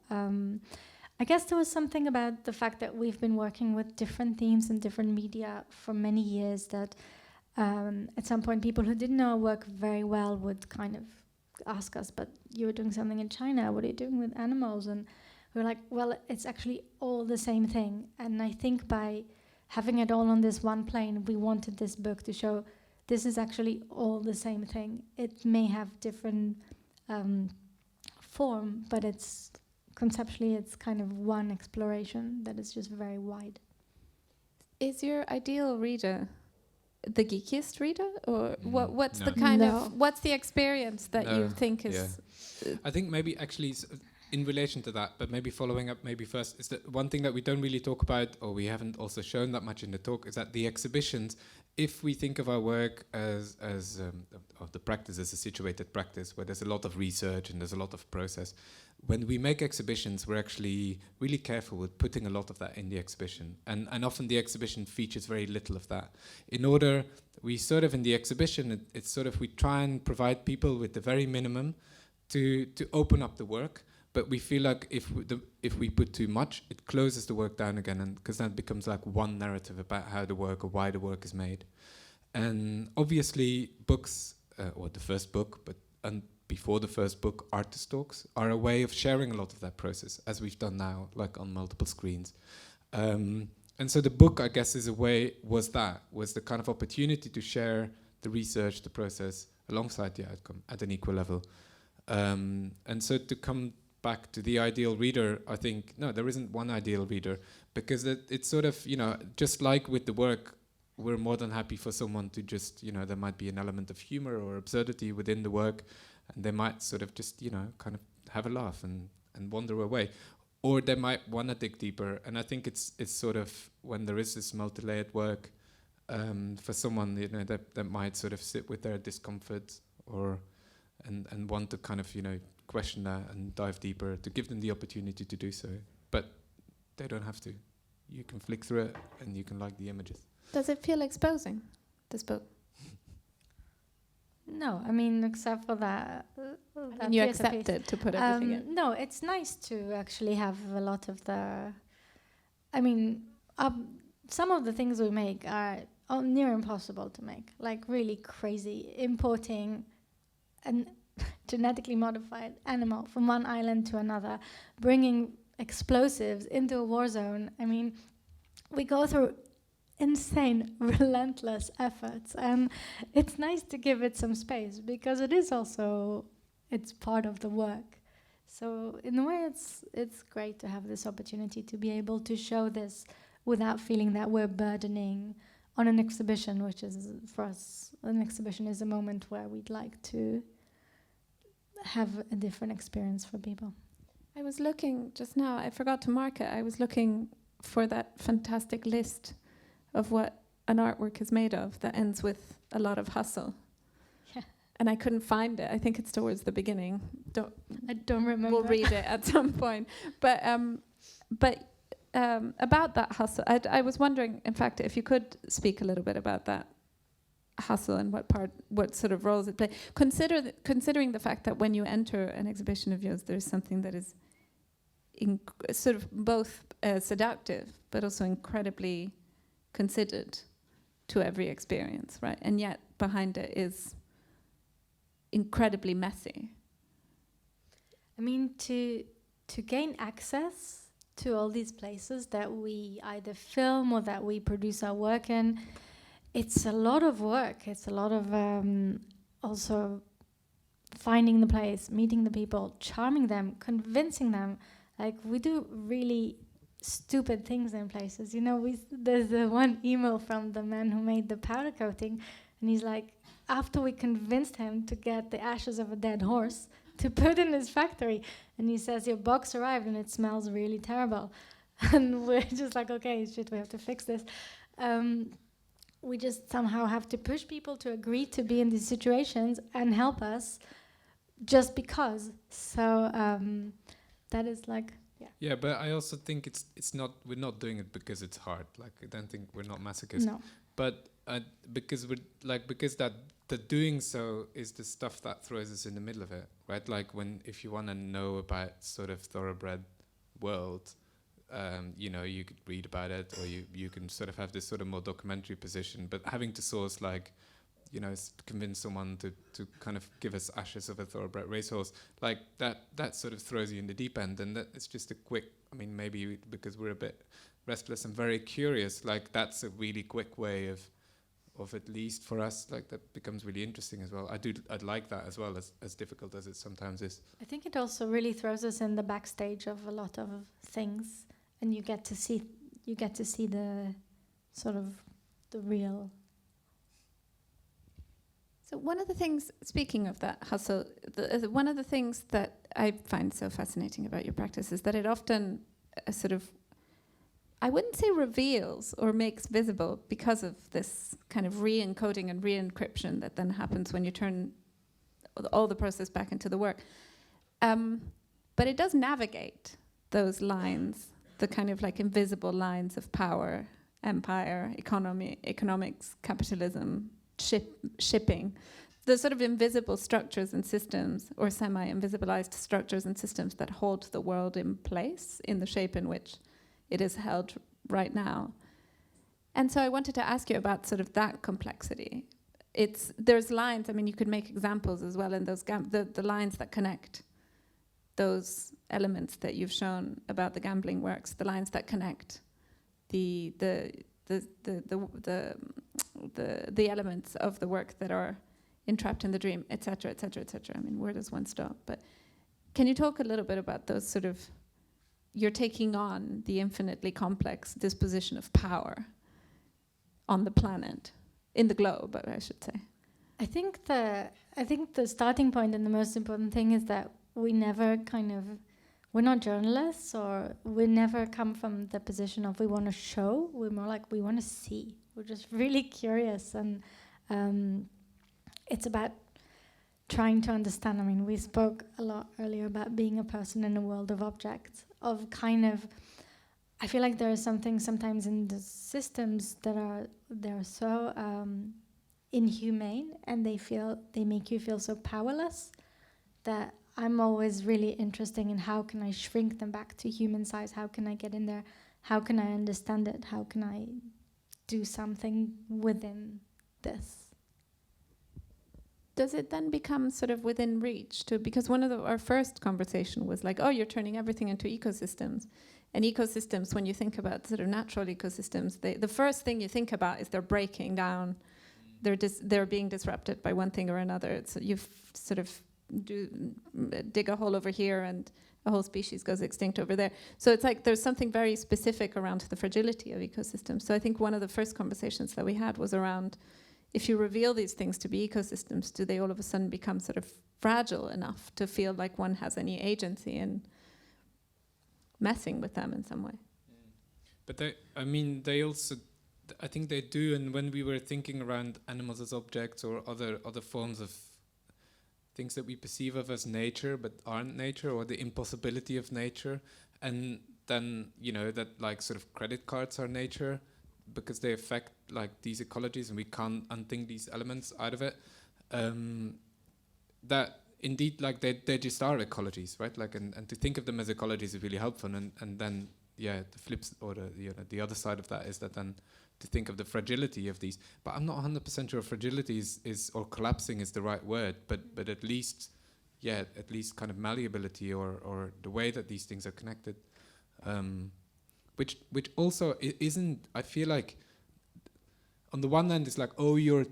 I guess there was something about the fact that we've been working with different themes and different media for many years that at some point people who didn't know our work very well would kind of ask us, but you were doing something in China, what are you doing with animals? And we were like, well, it's actually all the same thing. And I think by having it all on this one plane, we wanted this book to show this is actually all the same thing. It may have different form, but conceptually it's kind of one exploration that is just very wide. Is your ideal reader the geekiest reader, or what's no. the kind No. of what's the experience that No, you think is? I think maybe actually in relation to that, but maybe following up maybe first, is that one thing that we don't really talk about, or we haven't also shown that much in the talk, is that the exhibitions, if we think of our work as of the practice as a situated practice where there's a lot of research and there's a lot of process, when we make exhibitions, we're actually really careful with putting a lot of that in the exhibition. And often the exhibition features very little of that. In order, we sort of in the exhibition, it's sort of we try and provide people with the very minimum to open up the work. But we feel like if we put too much, it closes the work down again, and because that becomes like one narrative about how the work or why the work is made. And obviously, books, or the first book, and before the first book, artist talks are a way of sharing a lot of that process, as we've done now, like on multiple screens. And so the book, I guess, was the kind of opportunity to share the research, the process, alongside the outcome at an equal level. And so to come back to the ideal reader, I think, no, there isn't one ideal reader, because it's sort of, just like with the work, we're more than happy for someone to just, there might be an element of humor or absurdity within the work, and they might sort of just, kind of have a laugh and wander away. Or they might want to dig deeper, and I think it's sort of, when there is this multi-layered work, for someone, that might sort of sit with their discomfort and want to kind of, question that and dive deeper, to give them the opportunity to do so. But they don't have to. You can flick through it and you can like the images. Does it feel exposing, this book? No, I mean, except for that. And you accepted to put everything in? No, it's nice to actually have a lot of the... some of the things we make are near impossible to make, like really crazy. Importing an genetically modified animal from one island to another, bringing explosives into a war zone. I mean, we go through insane, relentless efforts, and it's nice to give it some space, because it's part of the work. So in a way, it's great to have this opportunity to be able to show this without feeling that we're burdening on an exhibition, which is, for us, an exhibition is a moment where we'd like to have a different experience for people. I was looking just now, I forgot to mark it, I was looking for that fantastic list of what an artwork is made of that ends with a lot of hustle. Yeah. And I couldn't find it. I think it's towards the beginning. I don't remember. We'll read it at some point. But about that hustle, I was wondering, in fact, if you could speak a little bit about that hustle and what sort of roles it plays. Considering the fact that when you enter an exhibition of yours, there's something that is sort of both seductive, but also incredibly considered to every experience, right? And yet behind it is incredibly messy. I mean, to gain access to all these places that we either film or that we produce our work in, it's a lot of work. It's a lot of also finding the place, meeting the people, charming them, convincing them. Like, we do really stupid things in places. You know, there's the one email from the man who made the powder coating, and he's like, after we convinced him to get the ashes of a dead horse to put in his factory, and he says, your box arrived and it smells really terrible. And we're just like, okay, shit, we have to fix this. We just somehow have to push people to agree to be in these situations and help us just because. So that is like, yeah. Yeah, but I also think it's not, we're not doing it because it's hard. Like, I don't think we're not masochists. No. But because that the doing so is the stuff that throws us in the middle of it, right? Like, if you want to know about sort of Thoroughbred World, you know, you could read about it, or you can sort of have this sort of more documentary position, but having to source, like, you know, convince someone to kind of give us ashes of a thoroughbred racehorse, like that sort of throws you in the deep end, and that it's just a quick, I mean, maybe because we're a bit restless and very curious, like that's a really quick way of at least for us, like that becomes really interesting as well. I'd like that as well, as difficult as it sometimes is. I think it also really throws us in the backstage of a lot of things, and you get to see the sort of the real. So one of the things, speaking of that hustle, one of the things that I find so fascinating about your practice is that it often sort of, I wouldn't say reveals or makes visible, because of this kind of re-encoding and re-encryption that then happens when you turn all the process back into the work. But it does navigate those lines, the kind of like invisible lines of power, empire, economics, capitalism, shipping, the sort of invisible structures and systems, or semi-invisibilized structures and systems that hold the world in place in the shape in which it is held right now. And so I wanted to ask you about sort of that complexity. There's lines, I mean, you could make examples as well in those the lines that connect those elements that you've shown about the gambling works, the lines that connect the elements of the work that are entrapped in the dream, etc., etc., etc. I mean, where does one stop? But can you talk a little bit about those sort of, you're taking on the infinitely complex disposition of power on the planet, in the globe, I should say. I think the starting point and the most important thing is that we never we're not journalists, or we never come from the position of we want to show. We're more like we want to see. We're just really curious, and it's about trying to understand. I mean, we spoke a lot earlier about being a person in a world of objects, of kind of, I feel like there is something sometimes in the systems that they're so inhumane, and they make you feel so powerless, that I'm always really interested in how can I shrink them back to human size? How can I get in there? How can I understand it? How can I do something within this? Does it then become sort of within reach too? Because one of our first conversation was like, oh, you're turning everything into ecosystems. And ecosystems, when you think about sort of natural ecosystems, the first thing you think about is they're breaking down. They're being disrupted by one thing or another. So you've sort of dig a hole over here and a whole species goes extinct over there. So it's like there's something very specific around the fragility of ecosystems. So I think one of the first conversations that we had was around, if you reveal these things to be ecosystems, do they all of a sudden become sort of fragile enough to feel like one has any agency in messing with them in some way? But they also, I think they do. And when we were thinking around animals as objects or other forms of things that we perceive of as nature but aren't nature, or the impossibility of nature, and then that like sort of credit cards are nature because they affect like these ecologies and we can't unthink these elements out of it. That indeed, like they just are ecologies, right? Like and to think of them as ecologies is really helpful. And then the flips or the other side of that is that then to think of the fragility of these. But I'm not 100% sure fragility is or collapsing is the right word, but at least kind of malleability or the way that these things are connected, which also isn't. I feel like on the one hand it's like, oh, you're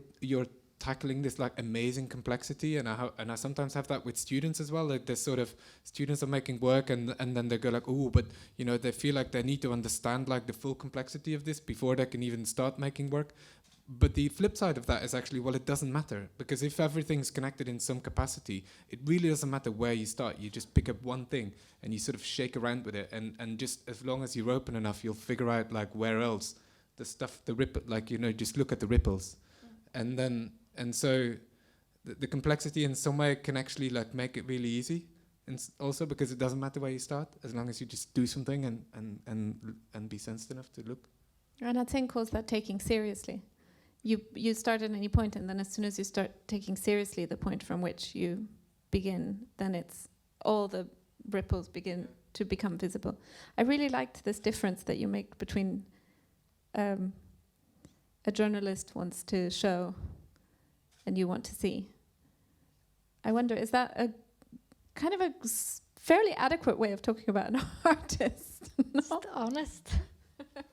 tackling this like amazing complexity, and I sometimes have that with students as well. Like there's sort of students are making work and then they go like, oh, but they feel like they need to understand like the full complexity of this before they can even start making work. But the flip side of that is actually, well, it doesn't matter, because if everything's connected in some capacity, it really doesn't matter where you start. You just pick up one thing and you sort of shake around with it, and just as long as you're open enough, you'll figure out like where else the stuff, the ripple, like just look at the ripples, and so the complexity in some way can actually like make it really easy, and also because it doesn't matter where you start as long as you just do something and be sensitive enough to look. And I think calls that taking seriously. You start at any point, and then as soon as you start taking seriously the point from which you begin, then it's all the ripples begin to become visible. I really liked this difference that you make between a journalist wants to show and you want to see. I wonder, is that a kind of a fairly adequate way of talking about an artist? Just honest.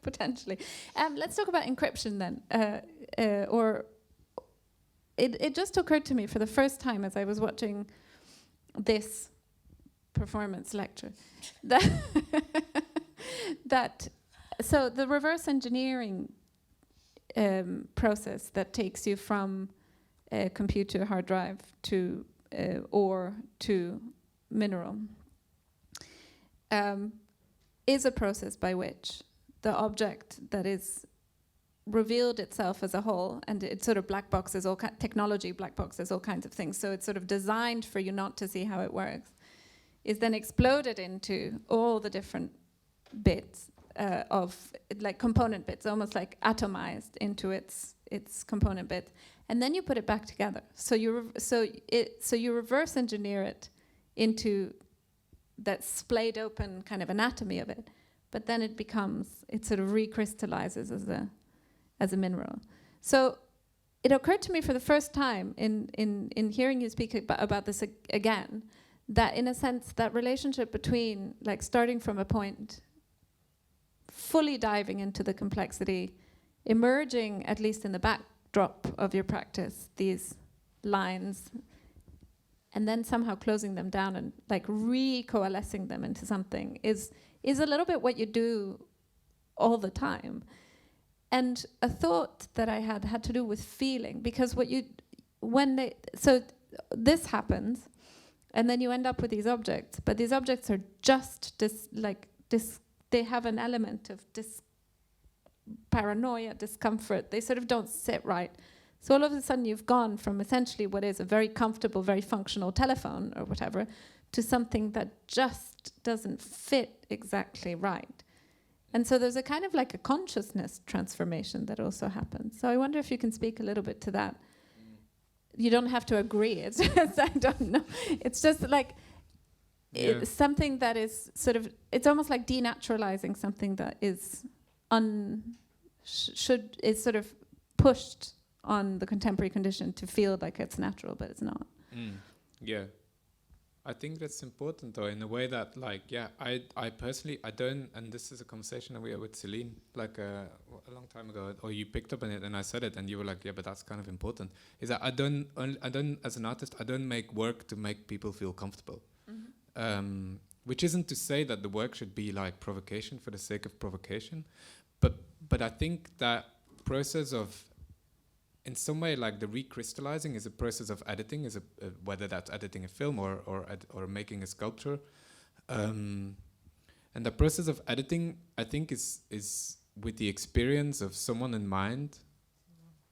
Potentially. Let's talk about encryption then. It just occurred to me for the first time as I was watching this performance lecture that so the reverse engineering process that takes you from a computer hard drive to ore to mineral is a process by which the object that is revealed itself as a whole, and it sort of black boxes all technology black boxes all kinds of things, so it's sort of designed for you not to see how it works, is then exploded into all the different bits of like component bits, almost like atomized into its component bits, and then you put it back together. So you reverse engineer it into that splayed open kind of anatomy of it, but then it sort of recrystallizes as a mineral. So it occurred to me for the first time in hearing you speak about this again, that in a sense that relationship between like starting from a point, fully diving into the complexity, emerging at least in the backdrop of your practice, these lines, and then somehow closing them down and like recoalescing them into something is a little bit what you do all the time. And a thought that I had to do with feeling, because so this happens, and then you end up with these objects, but these objects are just they have an element of paranoia, discomfort. They sort of don't sit right. So all of a sudden you've gone from essentially what is a very comfortable, very functional telephone or whatever to something that just doesn't fit exactly right. And so there's a kind of like a consciousness transformation that also happens. So I wonder if you can speak a little bit to that. You don't have to agree. It's just, I don't know. It's just like it's something that is sort of, it's almost like denaturalizing something that is is sort of pushed on the contemporary condition to feel like it's natural, but it's not. Yeah. I think that's important though, in a way that I personally, I don't, and this is a conversation that we had with Celine like a long time ago, or you picked up on it and I said it and you were like, yeah, but that's kind of important, is that I don't as an artist, I don't make work to make people feel comfortable. which isn't to say that the work should be like provocation for the sake of provocation, but I think that process of, in some way, like the recrystallizing is a process of editing, whether that's editing a film or making a sculpture, and the process of editing, I think, is with the experience of someone in mind.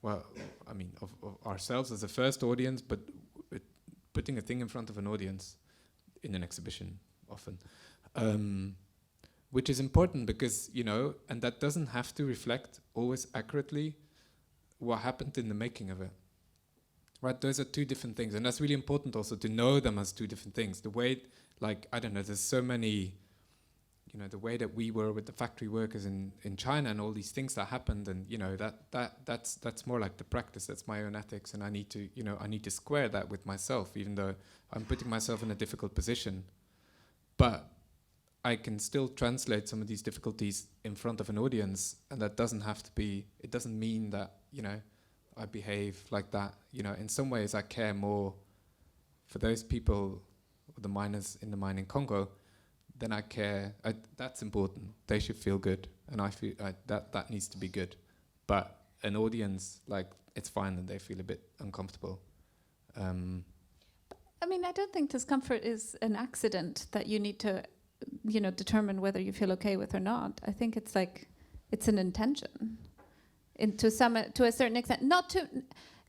Well, I mean, of ourselves as a first audience, but putting a thing in front of an audience in an exhibition often, which is important because, you know, and that doesn't have to reflect always accurately what happened in the making of it. Right, those are two different things, and that's really important also to know them as two different things. The way, like, I don't know, there's so many, you know, the way that we were with the factory workers in China and all these things that happened, and you know, that's more like the practice. That's my own ethics, and I need to square that with myself, even though I'm putting myself in a difficult position. But I can still translate some of these difficulties in front of an audience, and that doesn't have to be. It doesn't mean that, you know, I behave like that. You know, in some ways, I care more for those people, the miners in the mine in Congo, then I care. That's important. They should feel good, and I feel that needs to be good. But an audience, like, it's fine that they feel a bit uncomfortable. I mean, I don't think discomfort is an accident that you need to, you know, determine whether you feel okay with or not. I think it's like, it's an intention, to a certain extent.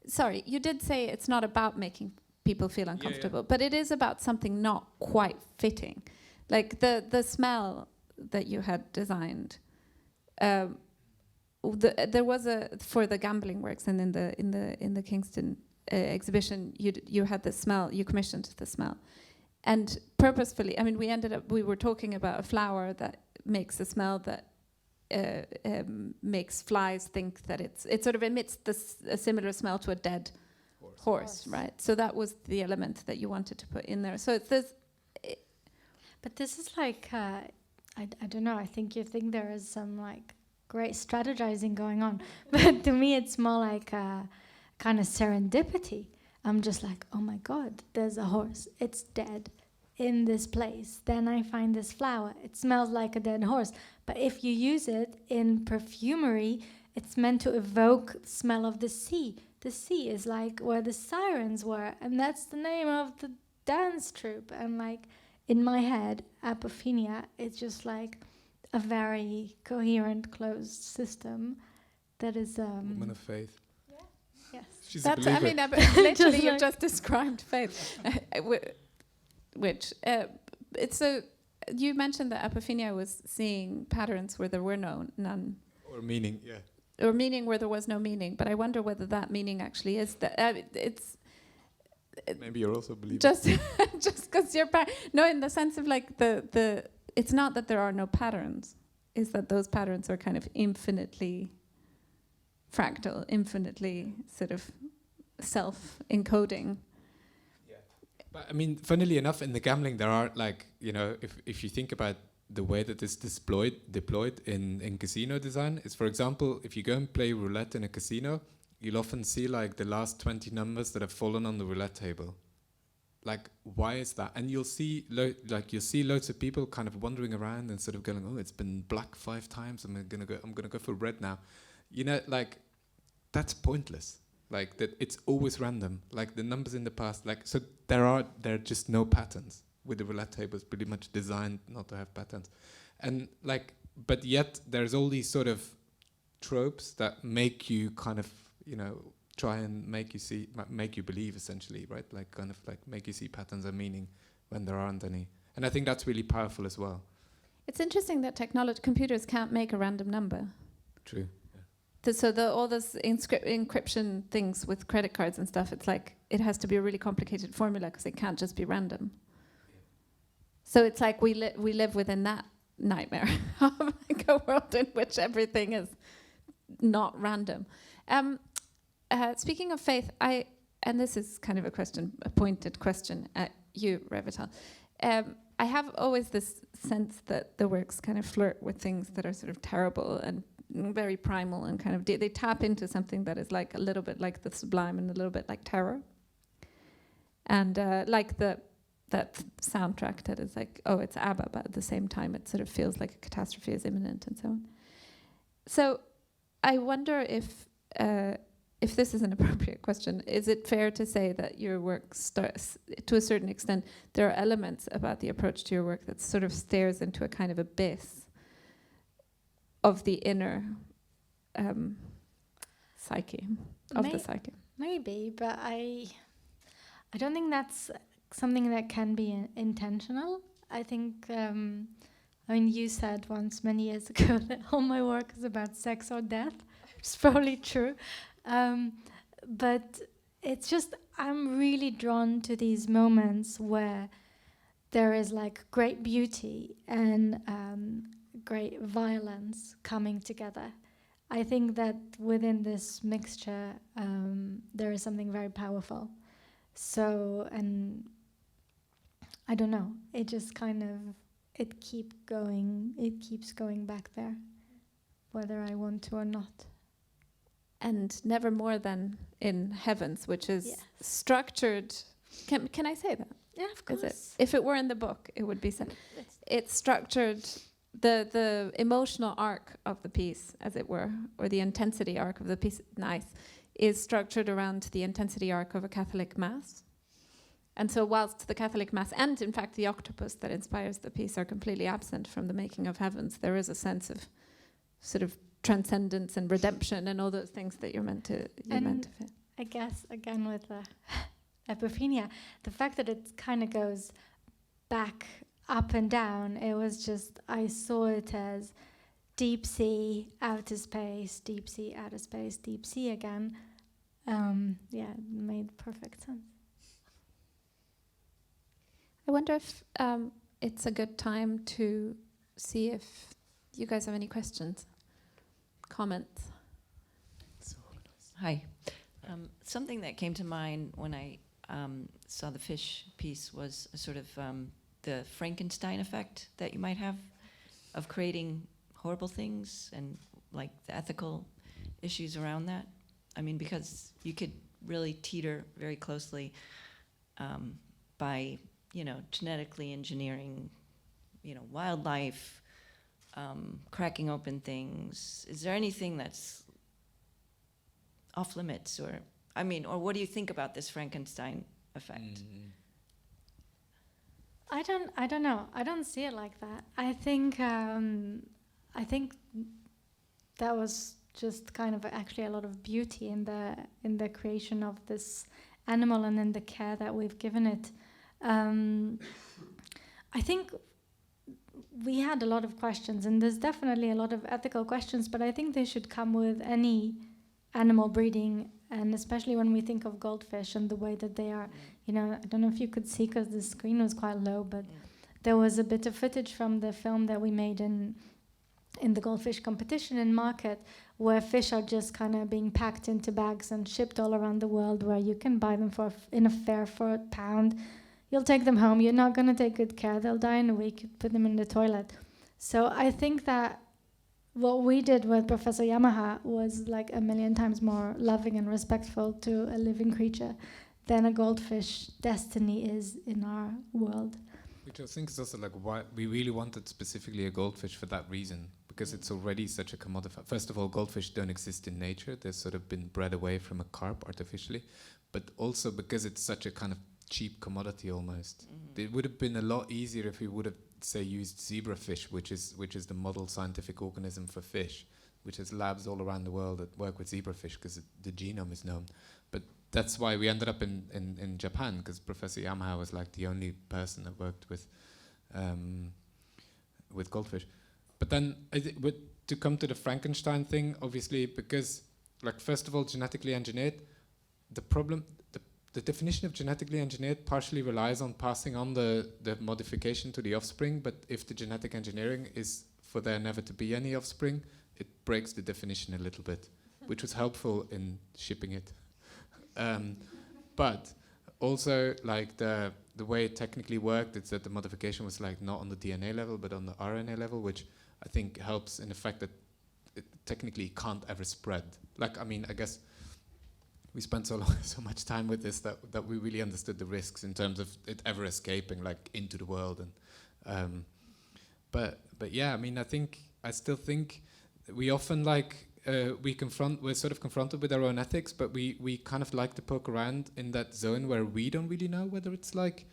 Sorry, you did say it's not about making people feel uncomfortable, but it is about something not quite fitting. Like the smell that you had designed. There was for the gambling works, and in the Kingston exhibition, you had the smell. You commissioned the smell, and purposefully. I mean, we were talking about a flower that makes a smell that makes flies think that it sort of emits a similar smell to a dead horse, right? So that was the element that you wanted to put in there. So it's this. But this is like, I don't know, I think you think there is some like great strategizing going on. But to me, it's more like a kind of serendipity. I'm just like, oh my God, there's a horse. It's dead in this place. Then I find this flower. It smells like a dead horse. But if you use it in perfumery, it's meant to evoke the smell of the sea. The sea is like where the Sirens were. And that's the name of the dance troupe. And like, in my head, apophenia is just like a very coherent, closed system that is... Woman of faith. Yeah. Yes. She's That's, a believer. I mean, literally, you've just described faith. Which, it's so... You mentioned that apophenia was seeing patterns where there were none. Or meaning, yeah. Or meaning where there was no meaning. But I wonder whether that meaning actually is that... it's... Maybe you're also believing. Just because you're no, in the sense of like the it's not that there are no patterns, is that those patterns are kind of infinitely fractal, infinitely sort of self-encoding. Yeah. But I mean, funnily enough, in the gambling there are, like, you know, if you think about the way that this deployed in casino design, is, for example, if you go and play roulette in a casino, you'll often see like the last 20 numbers that have fallen on the roulette table. Like, why is that? And you'll see loads of people kind of wandering around and sort of going, oh, it's been black 5 times. I'm gonna go for red now. You know, like, that's pointless. Like, that it's always random. Like the numbers in the past. Like, so there are just no patterns. With the roulette table, it's pretty much designed not to have patterns. And like, but yet there's all these sort of tropes that make you kind of, you know, try and make you believe, essentially, right? Like, kind of like make you see patterns and meaning when there aren't any. And I think that's really powerful as well. It's interesting that computers can't make a random number. True. So all those encryption things with credit cards and stuff, it's like it has to be a really complicated formula because it can't just be random. So it's like we live within that nightmare of like a world in which everything is not random. Speaking of faith, and this is kind of a pointed question at you, Revital. I have always this sense that the works kind of flirt with things that are sort of terrible and very primal, and kind of they tap into something that is like a little bit like the sublime and a little bit like terror. And like that soundtrack that is like, oh, it's ABBA, but at the same time it sort of feels like a catastrophe is imminent and so on. So I wonder if this is an appropriate question, is it fair to say that your work starts, to a certain extent, there are elements about the approach to your work that sort of stares into a kind of abyss of the inner psyche, of the psyche? Maybe, but I don't think that's something that can be intentional. I think, you said once many years ago that all my work is about sex or death, which is probably true. But it's just, I'm really drawn to these moments where there is like great beauty and great violence coming together. I think that within this mixture, there is something very powerful. So, and I don't know, it just kind of, it keeps going back there, whether I want to or not. And never more than in Heavens, which is structured. Can I say that? Yeah, of course. If it were in the book, it would be said. It's structured, the emotional arc of the piece, as it were, or the intensity arc of the piece, is structured around the intensity arc of a Catholic Mass. And so whilst the Catholic Mass and, in fact, the octopus that inspires the piece are completely absent from the making of Heavens, there is a sense of sort of transcendence and redemption and all those things that you're meant to feel. I guess, again, with Epiphania, the fact that it kind of goes back, up and down, it was just, I saw it as deep sea, outer space, deep sea, outer space, deep sea again. It made perfect sense. I wonder if it's a good time to see if you guys have any questions, comments. Hi. Something that came to mind when I saw the fish piece was a sort of the Frankenstein effect that you might have of creating horrible things and like the ethical issues around that. I mean, because you could really teeter very closely by, genetically engineering, wildlife, cracking open things. Is there anything that's off limits, or what do you think about this Frankenstein effect? Mm-hmm. I don't know. I don't see it like that. I think that was just kind of actually a lot of beauty in the creation of this animal and in the care that we've given it. I think we had a lot of questions, and there's definitely a lot of ethical questions, but I think they should come with any animal breeding, and especially when we think of goldfish and the way that they are. I don't know if you could see because the screen was quite low, but there was a bit of footage from the film that we made in the goldfish competition in market, where fish are just kind of being packed into bags and shipped all around the world, where you can buy them in a fair for £1. You'll take them home. You're not going to take good care. They'll die in a week. You put them in the toilet. So I think that what we did with Professor Yamaha was like 1,000,000 times more loving and respectful to a living creature than a goldfish destiny is in our world. Which I think is also like why we really wanted specifically a goldfish for that reason, because it's already such a commodity. First of all, goldfish don't exist in nature. They've sort of been bred away from a carp artificially, but also because it's such a kind of cheap commodity almost. It would have been a lot easier if we would have, say, used zebrafish, which is the model scientific organism for fish, which has labs all around the world that work with zebrafish because the genome is known. But that's why we ended up in Japan, because Professor Yamaha was like the only person that worked with goldfish. But then to come to the Frankenstein thing, obviously, because like first of all, genetically engineered, the definition of genetically engineered partially relies on passing on the modification to the offspring, but if the genetic engineering is for there never to be any offspring, it breaks the definition a little bit, which was helpful in shipping it. But also, like the way it technically worked, it's that the modification was like not on the DNA level, but on the RNA level, which I think helps in the fact that it technically can't ever spread. Like, I mean, I guess we spent so much time with this that we really understood the risks in terms of it ever escaping like into the world. And but yeah, I mean, I still think we often like we're sort of confronted with our own ethics, but we kind of like to poke around in that zone where we don't really know whether it's like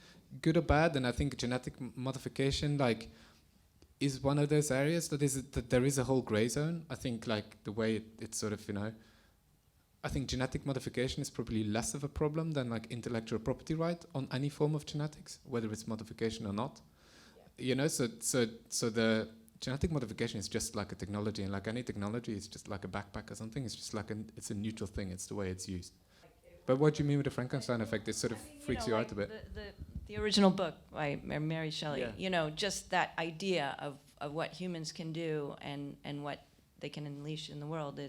good or bad. And I think genetic modification like is one of those areas that there is a whole gray zone. I think like the way it's sort of, I think genetic modification is probably less of a problem than like intellectual property right on any form of genetics, whether it's modification or not. Yeah. So the genetic modification is just like a technology, and like any technology, it's just like a backpack or something. It's just like it's a neutral thing. It's the way it's used. But what do you mean with the Frankenstein effect? It sort of freaks you out a bit. The original book by Mary Shelley, Yeah. Just that idea of what humans can do and what they can unleash in the world.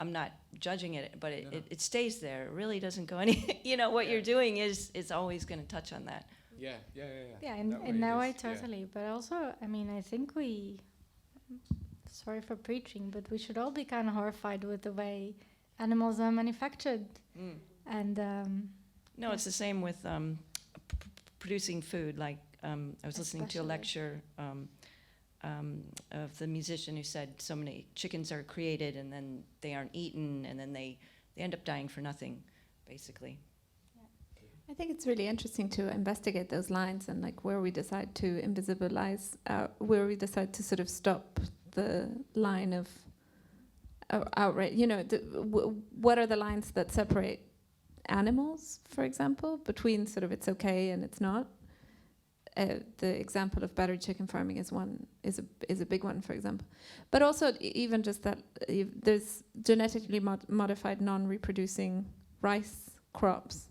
I'm not judging it, but it stays there. It really doesn't go any. What you're doing is always going to touch on that. Yeah. Yeah, in that way, totally. But also, I think sorry for preaching, but we should all be kind of horrified with the way animals are manufactured. And no, it's the same with producing food. Like I was listening to a lecture of the musician who said so many chickens are created and then they aren't eaten, and then they end up dying for nothing, basically. I think it's really interesting to investigate those lines and like where we decide to invisibilize, where we decide to sort of stop the line of outright. What are the lines that separate animals, for example, between sort of it's okay and it's not. The example of battery chicken farming is a big one, for example. But also even just that there's genetically modified non-reproducing rice crops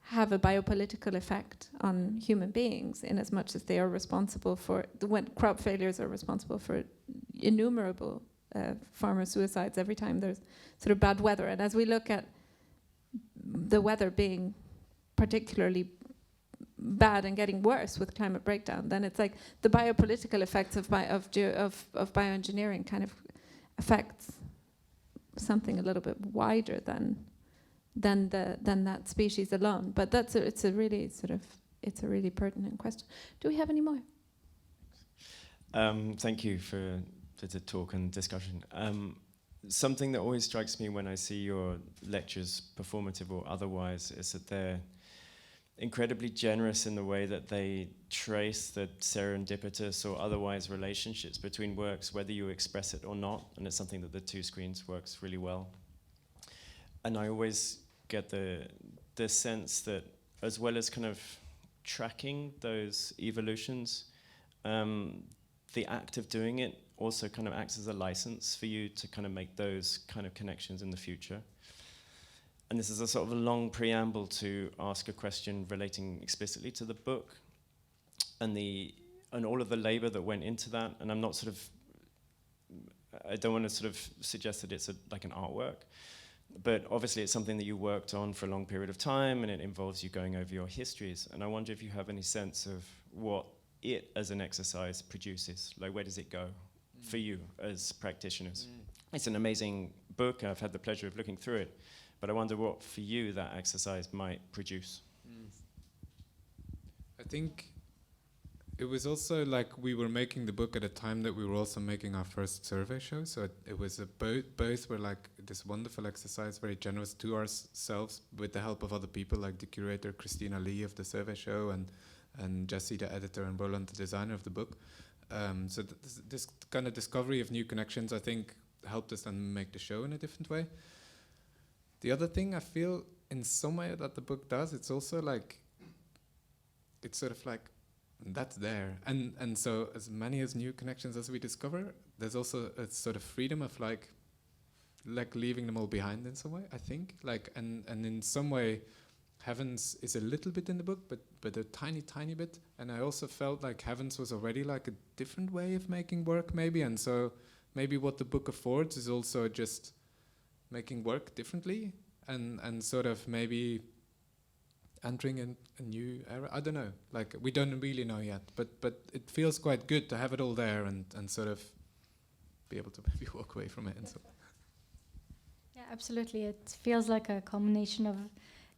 have a biopolitical effect on human beings, in as much as they are responsible for when crop failures are responsible for innumerable farmer suicides every time there's sort of bad weather. And as we look at the weather being particularly bad and getting worse with climate breakdown, then it's like the biopolitical effects of bioengineering kind of affects something a little bit wider than that species alone. But it's a really pertinent question. Do we have any more? Thank you for the talk and discussion. Something that always strikes me when I see your lectures, performative or otherwise, is that they're incredibly generous in the way that they trace the serendipitous or otherwise relationships between works, whether you express it or not, and it's something that the two screens works really well. And I always get the sense that, as well as kind of tracking those evolutions, the act of doing it also kind of acts as a license for you to kind of make those kind of connections in the future. And this is a sort of a long preamble to ask a question relating explicitly to the book and all of the labor that went into that. And I don't want to sort of suggest that it's like an artwork, but obviously it's something that you worked on for a long period of time, and it involves you going over your histories. And I wonder if you have any sense of what it as an exercise produces. Like, where does it go for you as practitioners? It's an amazing book, and I've had the pleasure of looking through it. But I wonder what, for you, that exercise might produce. I think it was also like we were making the book at a time that we were also making our first survey show. So it was both were like this wonderful exercise, very generous to ourselves, with the help of other people like the curator Christina Lee of the survey show and Jesse, the editor, and Roland, the designer of the book. So this kind of discovery of new connections, I think, helped us then make the show in a different way. The other thing I feel in some way that the book does, it's also like, it's sort of like, that's there. And so as many as new connections as we discover, there's also a sort of freedom of like leaving them all behind in some way, I think. Like, and in some way, Heavens is a little bit in the book, but a tiny, tiny bit. And I also felt like Heavens was already like a different way of making work, maybe. And so maybe what the book affords is also just making work differently and sort of maybe entering a new era. I don't know. Like, we don't really know yet, but it feels quite good to have it all there and sort of be able to maybe walk away from it and so. Yeah, Yeah, absolutely. It feels like a culmination of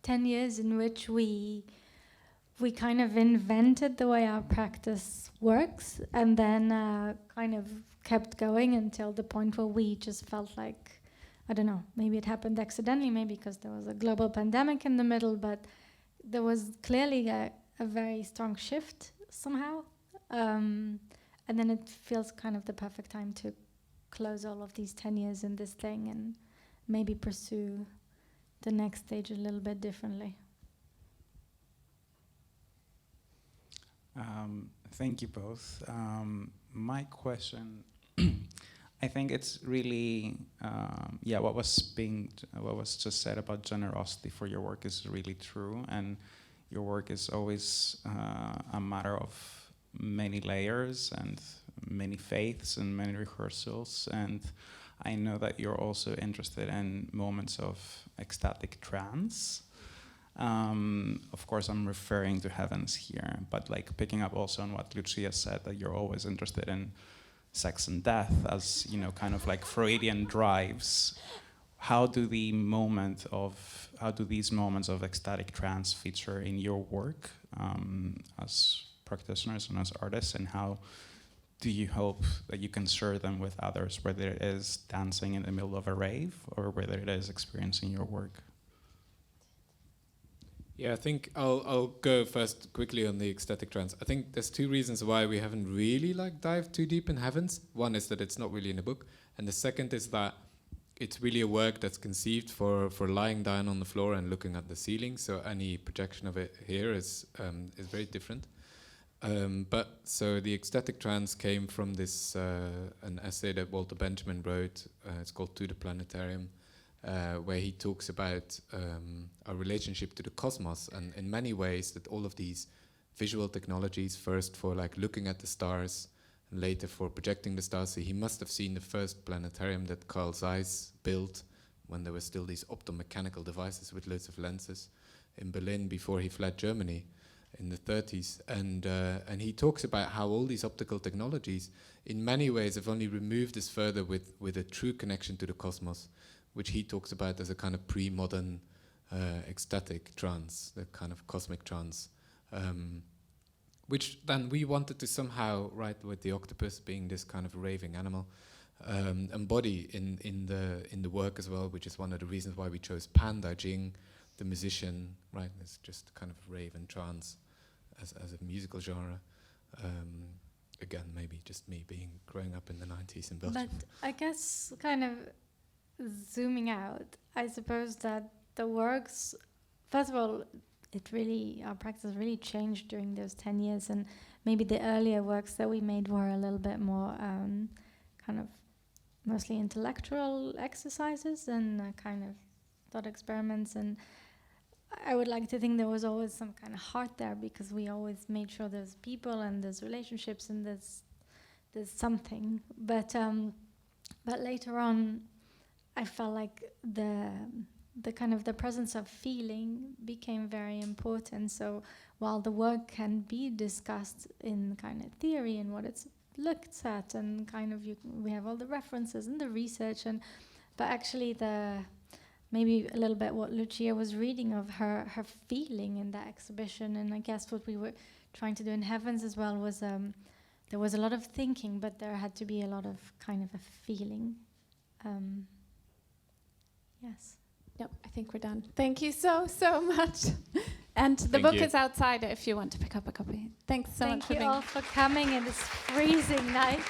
10 years in which we kind of invented the way our practice works, and then kind of kept going until the point where we just felt like, I don't know, maybe it happened accidentally, maybe because there was a global pandemic in the middle, but there was clearly a very strong shift somehow. And then it feels kind of the perfect time to close all of these 10 years in this thing and maybe pursue the next stage a little bit differently. Thank you both. My question, I think it's really, what was just said about generosity for your work is really true, and your work is always a matter of many layers and many faiths and many rehearsals, and I know that you're also interested in moments of ecstatic trance. Of course, I'm referring to heavens here, but like picking up also on what Lucia said, that you're always interested in sex and death as, you know, kind of like Freudian drives. How do these moments of ecstatic trance feature in your work as practitioners and as artists, and how do you hope that you can share them with others, whether it is dancing in the middle of a rave or whether it is experiencing your work? Yeah, I think I'll go first quickly on the ecstatic trance. I think there's two reasons why we haven't really dived too deep in heavens. One is that it's not really in the book, and the second is that it's really a work that's conceived for lying down on the floor and looking at the ceiling. So any projection of it here is very different. But so the ecstatic trance came from this an essay that Walter Benjamin wrote. It's called To the Planetarium, where he talks about our relationship to the cosmos, and in many ways that all of these visual technologies, first for looking at the stars, and later for projecting the stars. So he must have seen the first planetarium that Carl Zeiss built when there were still these optomechanical devices with loads of lenses in Berlin before he fled Germany in the 30s. And he talks about how all these optical technologies in many ways have only removed us further with a true connection to the cosmos, which he talks about as a kind of pre-modern ecstatic trance, the kind of cosmic trance, which then we wanted to somehow, right, with the octopus being this kind of raving animal, embody in the work as well, which is one of the reasons why we chose Pan Daijing, the musician, right? It's just kind of rave and trance as a musical genre. Again, maybe just me growing up in the 90s in Belgium. But I guess kind of zooming out, I suppose that the works, first of all, our practice really changed during those 10 years, and maybe the earlier works that we made were a little bit more kind of mostly intellectual exercises and kind of thought experiments, and I would like to think there was always some kind of heart there, because we always made sure there's people and there's relationships and there's something, but later on I felt like the kind of the presence of feeling became very important. So while the work can be discussed in kind of theory and what it's looked at, and kind of we have all the references and the research, but actually maybe a little bit what Lucia was reading of her feeling in that exhibition, and I guess what we were trying to do in Heavens as well was there was a lot of thinking, but there had to be a lot of kind of a feeling. Yes. Yep, I think we're done. Thank you so much. And the book is outside if you want to pick up a copy. Thanks so much for being here. Thank you all for coming in this freezing night.